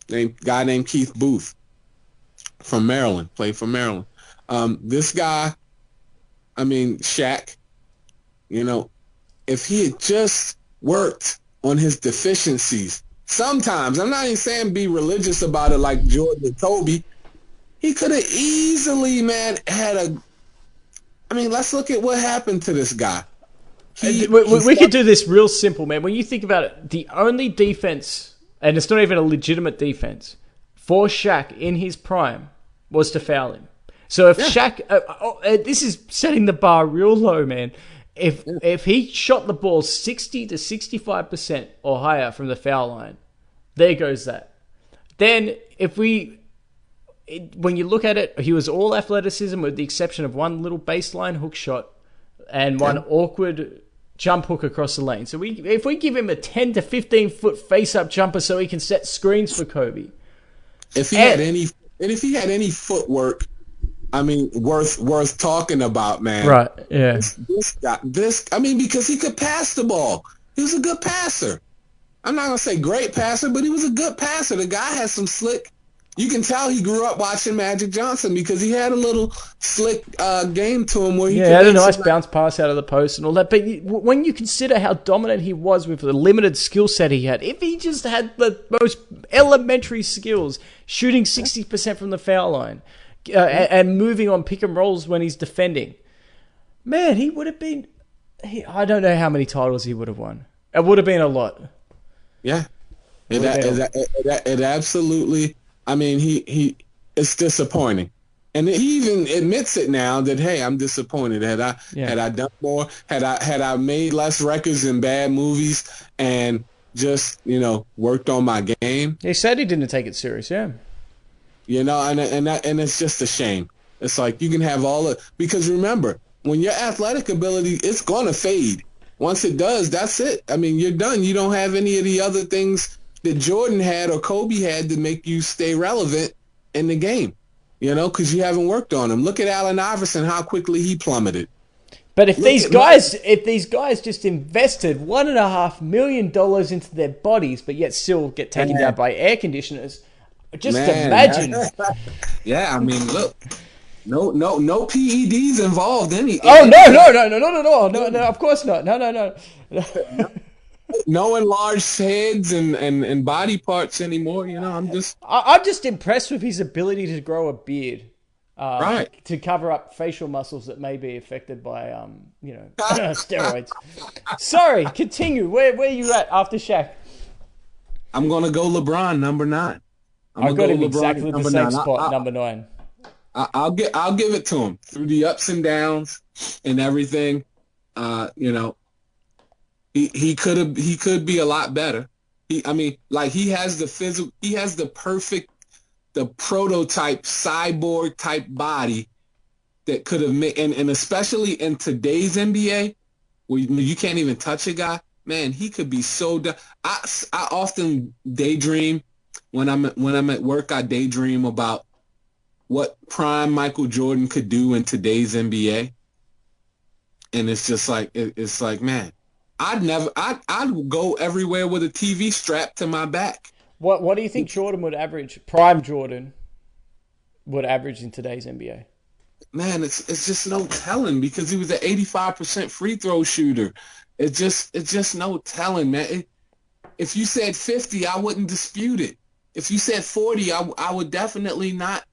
Guy named Keith Booth from Maryland, played for Maryland. This guy, I mean, Shaq, if he had just worked on his deficiencies, sometimes, I'm not even saying be religious about it like Jordan and Kobe, he could have easily, man, let's look at what happened to this guy. We could do this real simple, man. When you think about it, the only defense, and it's not even a legitimate defense, for Shaq in his prime was to foul him. So if Shaq, this is setting the bar real low, man. If he shot the ball 60 to 65% or higher from the foul line, there goes that. Then when you look at it, he was all athleticism with the exception of one little baseline hook shot and one awkward jump hook across the lane. So if we give him a 10 to 15 foot face-up jumper so he can set screens for Kobe. If he had any footwork, I mean, worth talking about, man. Right, yeah. This guy, because he could pass the ball. He was a good passer. I'm not going to say great passer, but he was a good passer. The guy has some slick. You can tell he grew up watching Magic Johnson because he had a little slick game to him where he had a nice bounce pass out of the post and all that. But when you consider how dominant he was with the limited skill set he had, if he just had the most elementary skills, shooting 60% from the foul line and moving on pick and rolls when he's defending, man, he would have been... I don't know how many titles he would have won. It would have been a lot. Yeah. It absolutely... I mean, it's disappointing. And he even admits it now that, hey, I'm disappointed. Had I done more, had I made less records in bad movies and just, worked on my game. He said he didn't take it serious, yeah. And it's just a shame. It's like you can have because remember, when your athletic ability, it's going to fade. Once it does, that's it. I mean, you're done. You don't have any of the other things that Jordan had or Kobe had to make you stay relevant in the game, because you haven't worked on them. Look at Allen Iverson, how quickly he plummeted. But if these guys just invested $1.5 million into their bodies, but yet still get taken down by air conditioners, imagine. Yeah, I mean, look, no PEDs involved. No, not at all. No, of course not. No. No enlarged heads and body parts anymore. I'm just impressed with his ability to grow a beard. Right. To cover up facial muscles that may be affected by, steroids. Sorry, continue. Where are you at after Shaq? I'm going to go LeBron, number 9. I've got him exactly the same spot, number 9. I'll give it to him through the ups and downs and everything. He could be a lot better. He has the prototype cyborg type body that could have made, and especially in today's NBA where you can't even touch a guy, man, he could be so I often daydream when I'm at work. I daydream about what prime Michael Jordan could do in today's NBA. And it's just like, man, I'd go everywhere with a TV strapped to my back. What do you think Jordan would average, prime Jordan would average in today's NBA? Man, it's just no telling, because he was an 85% free throw shooter. It's just no telling, man. If you said 50, I wouldn't dispute it. If you said 40, I would definitely not.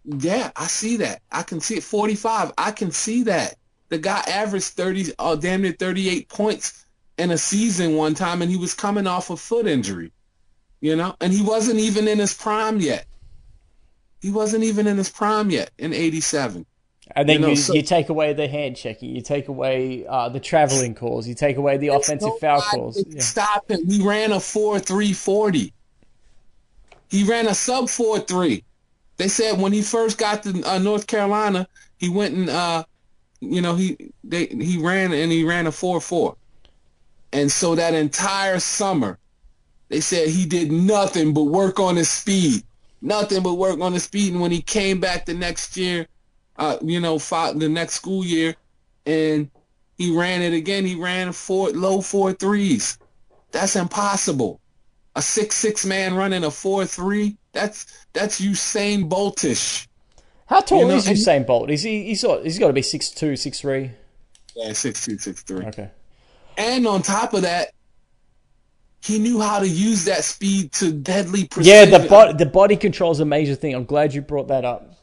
Yeah, I see that. I can see it. 45, I can see that. The guy averaged 30, damn near 38 points in a season one time, and he was coming off a foot injury. And he wasn't even in his prime yet. In 87. And then you take away the hand checking, you take away the traveling calls, you take away the offensive foul calls. Stop him. He ran a 4.3 40. He ran a sub 4.3. They said when he first got to North Carolina, he went and he ran a 4.4. And so that entire summer, they said he did nothing but work on his speed. And when he came back the next year, the next school year, and he ran it again, he ran low 4.3s. That's impossible. A 6'6" man running a 4.3, that's Usain Boltish. How tall is Usain Bolt? He's got to be 6'2", 6'3"? Yeah, 6'2", 6'3". Okay. And on top of that, he knew how to use that speed to deadly precision. Yeah, the body control is a major thing. I'm glad you brought that up.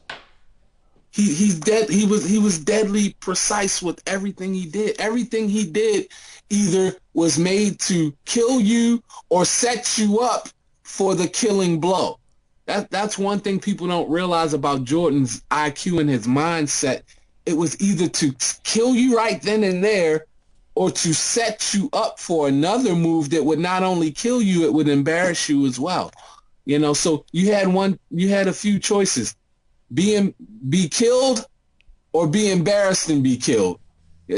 He's dead. He was deadly precise with everything he did. Everything he did either was made to kill you or set you up for the killing blow. That's one thing people don't realize about Jordan's IQ and his mindset. It was either to kill you right then and there, or to set you up for another move that would not only kill you, it would embarrass you as well. So you had a few choices: be killed or be embarrassed and be killed,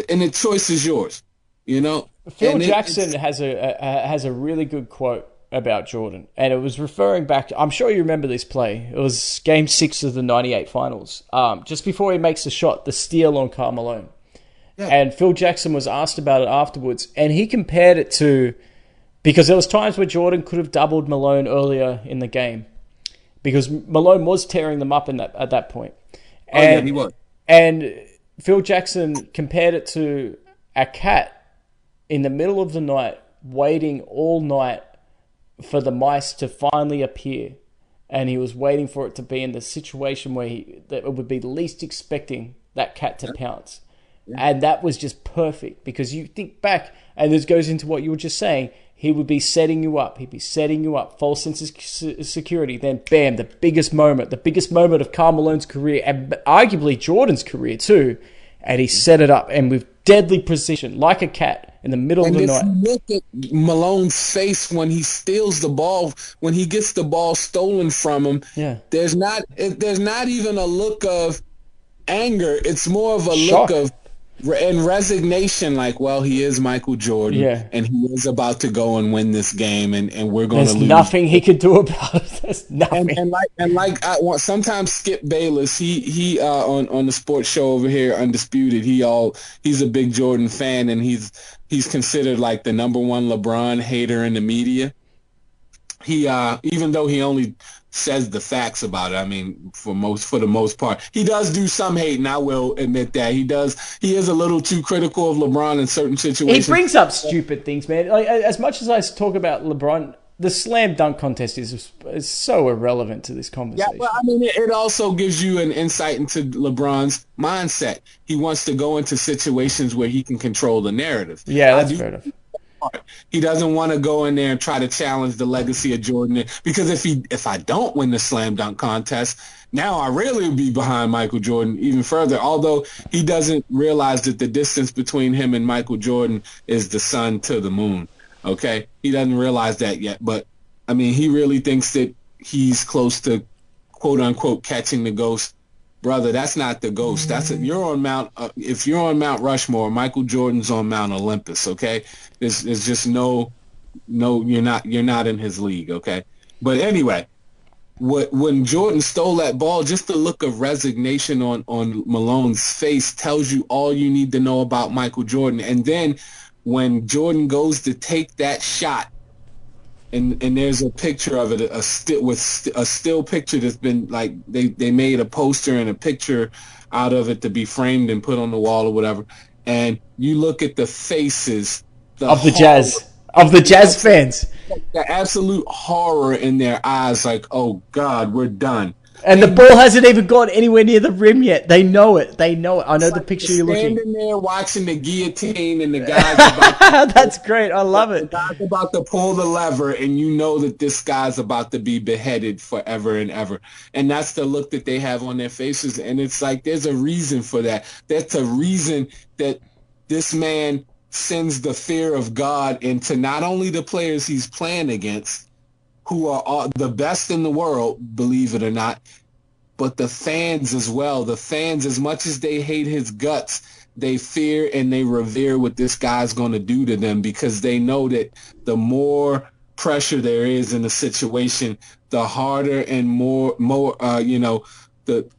and the choice is yours. Phil Jackson has a really good quote about Jordan, and it was referring back to, I'm sure you remember this play. It was Game 6 of the '98 finals. Just before he makes the shot, the steal on Karl Malone. Yeah. And Phil Jackson was asked about it afterwards, and he compared it to, because there was times where Jordan could have doubled Malone earlier in the game, because Malone was tearing them up at that point. He was. And Phil Jackson compared it to a cat in the middle of the night waiting all night for the mice to finally appear, and he was waiting for it to be in the situation where that it would be least expecting that cat to pounce. Yeah. And that was just perfect, because you think back, and this goes into what you were just saying, he would be setting you up. He'd be setting you up, false sense of security. Then, bam, the biggest moment of Karl Malone's career, and arguably Jordan's career too, and he set it up, and with deadly precision, like a cat in the middle of the night. And if you look at Malone's face when he steals the ball, when he gets the ball stolen from him, there's not even a look of anger. It's more of a shock. Look of in resignation, like, well, he is Michael Jordan, and he is about to go and win this game, and we're going to lose. There's nothing he could do about it. There's nothing. Sometimes Skip Bayless, he on the sports show over here, Undisputed, he's a big Jordan fan, and he's considered like the number one LeBron hater in the media. He even though he only says the facts about it, I mean, for the most part, he does do some hate, and I will admit that he does. He is a little too critical of LeBron in certain situations. He brings up stupid things, man. Like, as much as I talk about LeBron, the slam dunk contest is so irrelevant to this conversation. Yeah, well, I mean, it also gives you an insight into LeBron's mindset. He wants to go into situations where he can control the narrative. Yeah, that's fair enough. He doesn't want to go in there and try to challenge the legacy of Jordan, because if I don't win the slam dunk contest, now I really will be behind Michael Jordan even further. Although he doesn't realize that the distance between him and Michael Jordan is the sun to the moon. Okay, he doesn't realize that yet, but I mean, he really thinks that he's close to quote unquote catching the ghost. Brother, that's not the ghost. You're on Mount. If you're on Mount Rushmore, Michael Jordan's on Mount Olympus. Okay, there's just no. You're not in his league. Okay, but anyway, when Jordan stole that ball, just the look of resignation on Malone's face tells you all you need to know about Michael Jordan. And then when Jordan goes to take that shot, and there's a picture of it, a still picture that's been like they made a poster and a picture out of it to be framed and put on the wall or whatever. And you look at the faces of the Jazz fans, the absolute horror in their eyes, like, oh God, we're done. And the ball hasn't even gone anywhere near the rim yet. They know it. I know the picture you're looking. Standing there watching the guillotine, and the guy's about That's great. I love it. The guy's about to pull the lever, and you know that this guy's about to be beheaded forever and ever. And that's the look that they have on their faces. And it's like, there's a reason for that. That's a reason that this man sends the fear of God into not only the players he's playing against, who are all the best in the world, believe it or not, but the fans as well. The fans, as much as they hate his guts, they fear and they revere what this guy's going to do to them, because they know that the more pressure there is in the situation, the harder and more the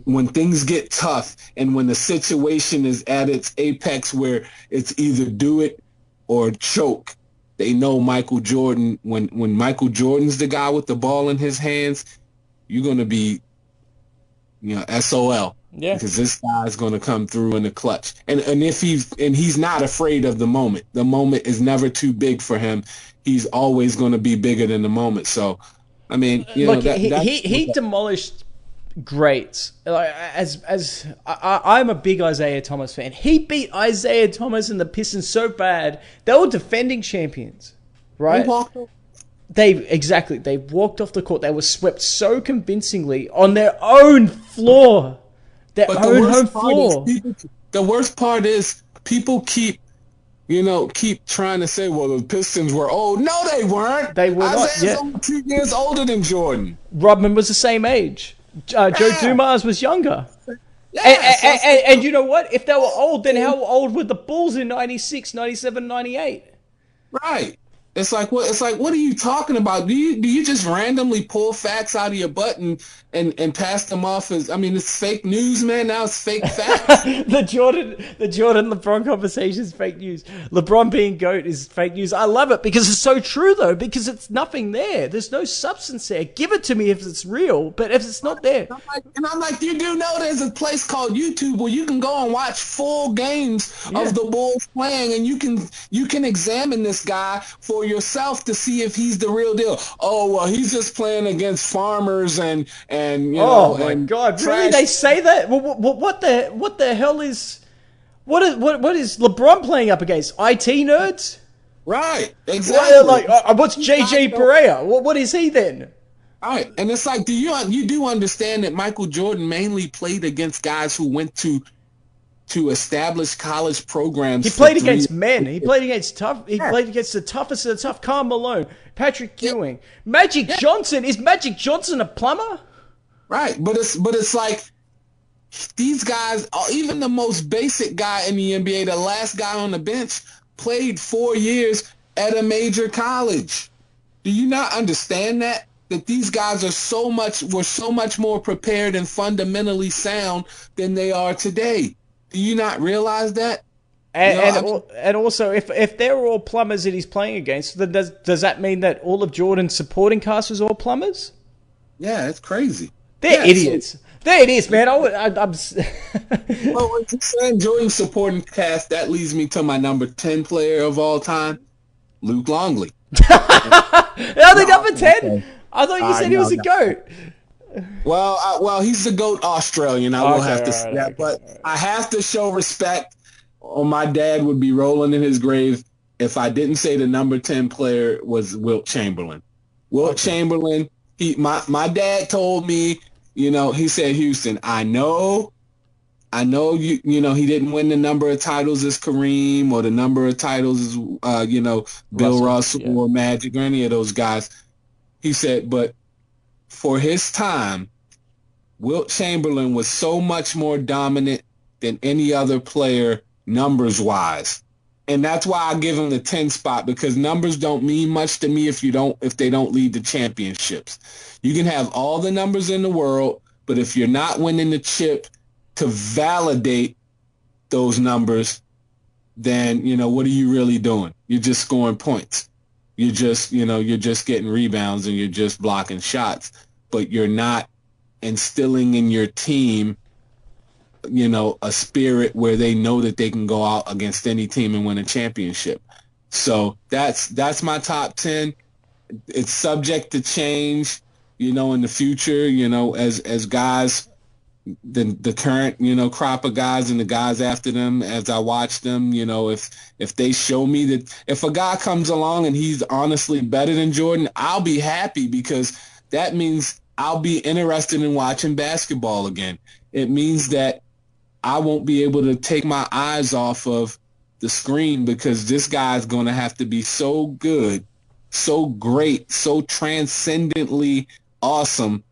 when things get tough and when the situation is at its apex where it's either do it or choke, they know Michael Jordan, when Michael Jordan's the guy with the ball in his hands, you're going to be, SOL. Yeah. Because this guy's going to come through in the clutch. And he's not afraid of the moment. The moment is never too big for him. He's always going to be bigger than the moment. So, I mean, he demolished greats. I'm a big Isaiah Thomas fan. He beat Isaiah Thomas and the Pistons so bad, they were defending champions, right? They walked off the court. They were swept so convincingly on their own floor. Their own home floor. The worst part is people keep trying to say, well, the Pistons were old. No, they weren't. They were not. Isaiah's only 2 years older than Jordan. Rodman was the same age. Joe Dumars was younger. Yeah, and you know what? If they were old, then how old were the Bulls in 96, 97, 98? Right. It's like, what are you talking about? Do you just randomly pull facts out of your butt and pass them off as, I mean, it's fake news, man. Now it's fake facts. the Jordan LeBron conversation is fake news. LeBron being GOAT is fake news. I love it because it's so true, though, because it's nothing there. There's no substance there. Give it to me if it's real, but if it's not there. I'm like, you do know there's a place called YouTube where you can go and watch full games of the Bulls playing, and you can examine this guy for yourself to see if he's the real deal. Oh, well, he's just playing against farmers and oh my God, really? They say that? Well, what the hell is what is LeBron playing up against? IT nerds? Right, exactly. What's JJ Barea? What is he then? All right, and it's like, you do understand that Michael Jordan mainly played against guys who went to establish college programs. He played against men. He played against played against the toughest of the tough. Karl Malone, Patrick Ewing, Magic Johnson. Is Magic Johnson a plumber? Right, but it's like These guys, even the most basic guy in the NBA, the last guy on the bench, played 4 years at a major college. Do you not understand that? That these guys were so much more prepared and fundamentally sound than they are today. Do you not realize that? And also, if they're all plumbers that he's playing against, then does that mean that all of Jordan's supporting cast was all plumbers? Yeah, it's crazy. They're idiots. They're idiots, man. I'm Well, when you're saying Jordan's supporting cast, that leads me to my number 10 player of all time, Luke Longley. Are they number 10? I thought you said he was a GOAT. Well, he's the GOAT Australian. I will have to say that. But I have to show respect, or my dad would be rolling in his grave if I didn't say the number 10 player was Wilt Chamberlain. Wilt Chamberlain, my dad told me, he said, Houston, I know he didn't win the number of titles as Kareem or the number of titles as, Bill Russell or Magic or any of those guys. He said, but for his time, Wilt Chamberlain was so much more dominant than any other player numbers-wise. And that's why I give him the 10 spot, because numbers don't mean much to me if they don't lead to championships. You can have all the numbers in the world, but if you're not winning the chip to validate those numbers, then, what are you really doing? You're just scoring points. You're just getting rebounds and you're just blocking shots, but you're not instilling in your team, a spirit where they know that they can go out against any team and win a championship. So that's my top 10. It's subject to change, in the future, as guys, the current, crop of guys and the guys after them, as I watch them, if they show me that if a guy comes along and he's honestly better than Jordan, I'll be happy, because that means I'll be interested in watching basketball again. It means that I won't be able to take my eyes off of the screen, because this guy's going to have to be so good, so great, so transcendently awesome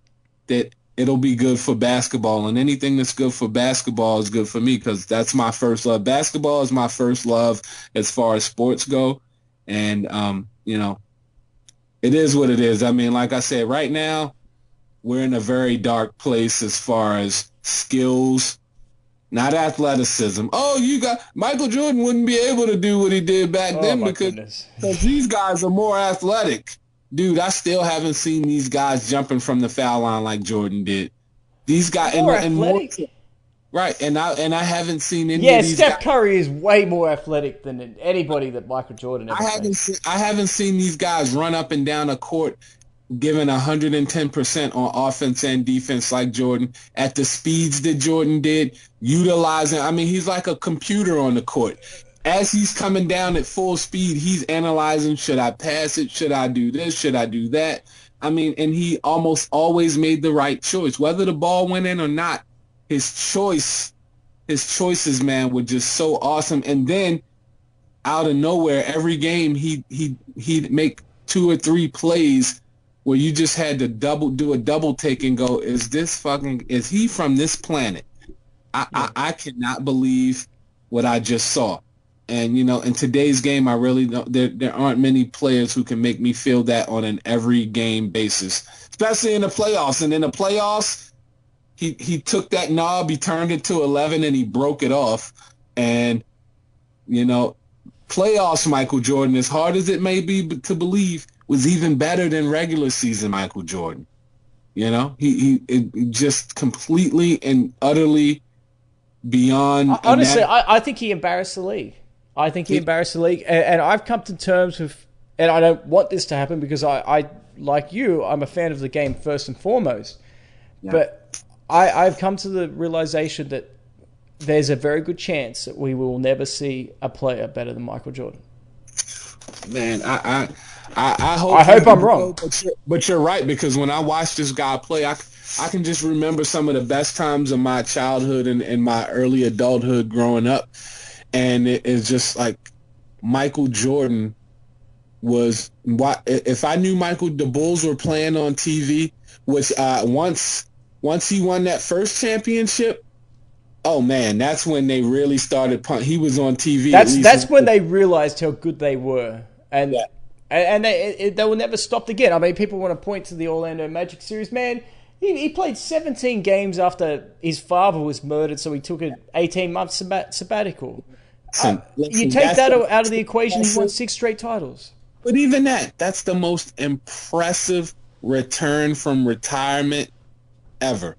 that it'll be good for basketball. And anything that's good for basketball is good for me, because that's my first love. Basketball is my first love as far as sports go. And, it is what it is. I mean, like I said, right now, we're in a very dark place as far as skills, not athleticism. Oh, Michael Jordan wouldn't be able to do what he did back then because these guys are more athletic. Dude, I still haven't seen these guys jumping from the foul line like Jordan did. These guys more athletic. Right, and I haven't seen any of these Steph Curry is way more athletic than anybody that Michael Jordan ever faced. I haven't seen these guys run up and down a court giving 110% on offense and defense like Jordan, at the speeds that Jordan did, utilizing. I mean, he's like a computer on the court. As he's coming down at full speed, he's analyzing, should I pass it? Should I do this? Should I do that? I mean, and he almost always made the right choice. Whether the ball went in or not, his choices, man, were just so awesome. And then out of nowhere, every game he'd make 2 or 3 plays where you just had to do a double take and go, is he from this planet? I cannot believe what I just saw. And, in today's game, I really don't, there aren't many players who can make me feel that on an every game basis, especially in the playoffs. And in the playoffs, he took that knob, he turned it to 11, and he broke it off. And, playoffs Michael Jordan, as hard as it may be to believe, was even better than regular season Michael Jordan. He just completely and utterly beyond. Honestly, I think he embarrassed the league. I think he embarrassed the league. And I've come to terms with, and I don't want this to happen because I like you, I'm a fan of the game first and foremost. Yeah. But I've come to the realization that there's a very good chance that we will never see a player better than Michael Jordan. Man, I hope I'm wrong. But you're right, because when I watch this guy play, I can just remember some of the best times of my childhood and my early adulthood growing up. And it's just like Michael Jordan was – if I knew the Bulls were playing on TV, which once he won that first championship, Oh man, that's when they really started. He was on TV. That's when they realized how good they were, and Yeah. they were never stopped again. I mean, people want to point to the Orlando Magic series. Man, he played 17 games after his father was murdered, so he took an 18-month sabbatical. You take that out of the equation, he won 6 straight titles. But even that's the most impressive return from retirement ever.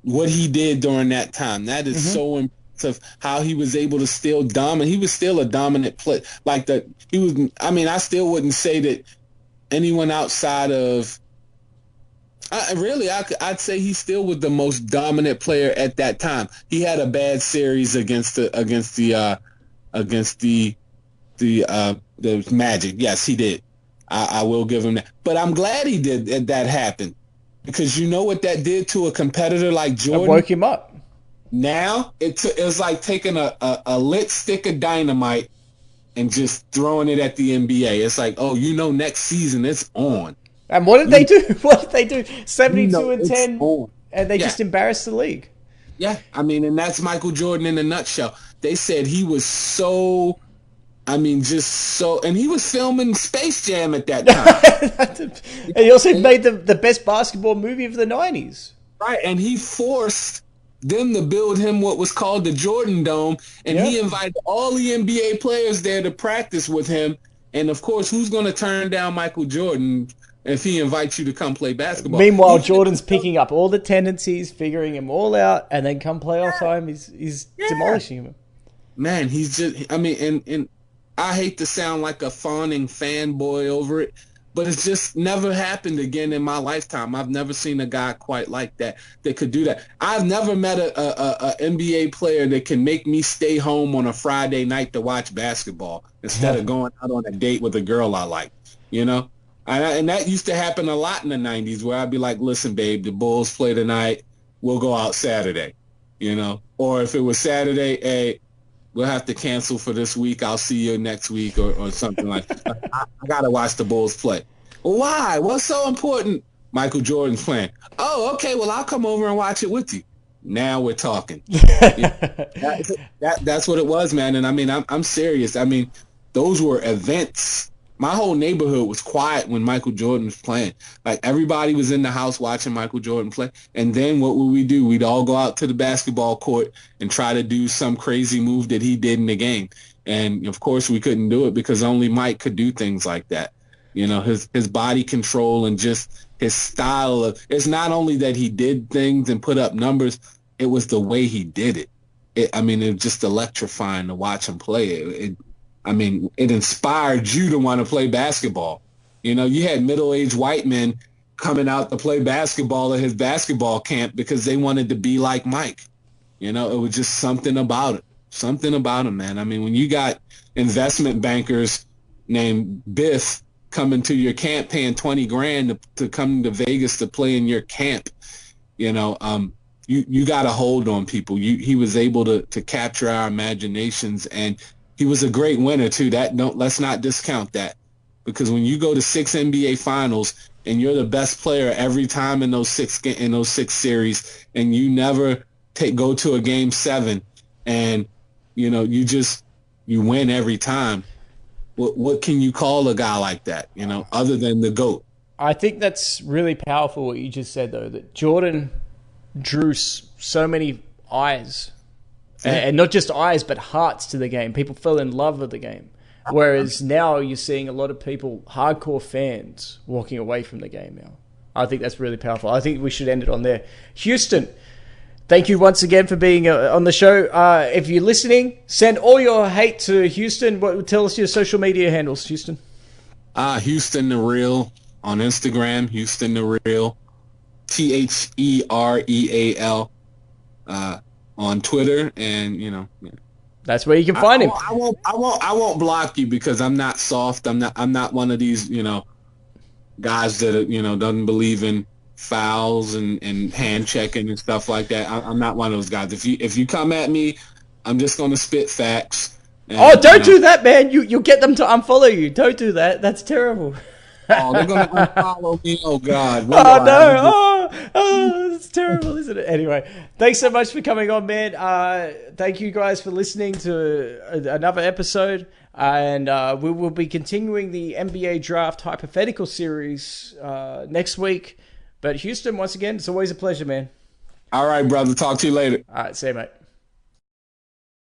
What he did during that time, that is so impressive. How he was able to still dominate. He was still a dominant player. Like that, he was. I mean, I still wouldn't say that anyone outside of. I'd say he still was the most dominant player at that time. He had a bad series against the Magic. Yes, he did. I will give him that. But I'm glad he did that happen. Because you know what that did to a competitor like Jordan? It woke him up. Now, it was like taking a lit stick of dynamite and just throwing it at the NBA. It's like, oh, next season it's on. And what did they do? 72-10, and they just embarrassed the league. Yeah, I mean, and that's Michael Jordan in a nutshell. They said he was so... and he was filming Space Jam at that time. And he also made the best basketball movie of the 90s. Right, and he forced them to build him what was called the Jordan Dome, and he invited all the NBA players there to practice with him. And, of course, who's going to turn down Michael Jordan if he invites you to come play basketball? Meanwhile, Jordan's picking up all the tendencies, figuring them all out, and then come playoff time, he's demolishing him. Man, he's just... I mean, and I hate to sound like a fawning fanboy over it, but it's just never happened again in my lifetime. I've never seen a guy quite like that could do that. I've never met a NBA player that can make me stay home on a Friday night to watch basketball instead of going out on a date with a girl I like, And that used to happen a lot in the 90s where I'd be like, listen, babe, the Bulls play tonight. We'll go out Saturday, Or if it was Saturday, hey, we'll have to cancel for this week. I'll see you next week or something like that. I got to watch the Bulls play. Well, why? What's so important? Michael Jordan's playing. Oh, okay. Well, I'll come over and watch it with you. Now we're talking. That's what it was, man. And I mean, I'm serious. I mean, those were events. My whole neighborhood was quiet when Michael Jordan was playing. Like, everybody was in the house watching Michael Jordan play. And then what would we do? We'd all go out to the basketball court and try to do some crazy move that he did in the game. And, of course, we couldn't do it because only Mike could do things like that. His body control and just his style of – it's not only that he did things and put up numbers, it was the way he did it. It was just electrifying to watch him play. It inspired you to want to play basketball. You had middle-aged white men coming out to play basketball at his basketball camp because they wanted to be like Mike. It was just something about it. Something about him, man. I mean, when you got investment bankers named Biff coming to your camp paying $20,000 to come to Vegas to play in your camp, you got a hold on people. He was able to capture our imaginations, and he was a great winner too. Let's not discount that, because when you go to 6 NBA finals and you're the best player every time in those six series, and you never go to a game 7, and you win every time. What can you call a guy like that? Other than the GOAT. I think that's really powerful what you just said, though, that Jordan drew so many eyes. And not just eyes, but hearts to the game. People fell in love with the game. Whereas now you're seeing a lot of people, hardcore fans, walking away from the game now. I think that's really powerful. I think we should end it on there. Houston, thank you once again for being on the show. If you're listening, send all your hate to Houston. Tell us your social media handles, Houston. Houston the Real on Instagram, Houston the Real, THEREAL. On Twitter, and that's where you can find him. I won't block you because I'm not soft. I'm not one of these guys that doesn't believe in fouls and hand checking and stuff like that. I'm not one of those guys. If you come at me, I'm just gonna spit facts. And, don't do that, man. You'll get them to unfollow you. Don't do that. That's terrible. Oh, they're gonna unfollow me. Oh God. Oh no. Oh, it's terrible, isn't it? Anyway, thanks so much for coming on, man. Thank you guys for listening to another episode. And we will be continuing the NBA Draft Hypothetical Series next week. But Houston, once again, it's always a pleasure, man. All right, brother. Talk to you later. All right, see you, mate.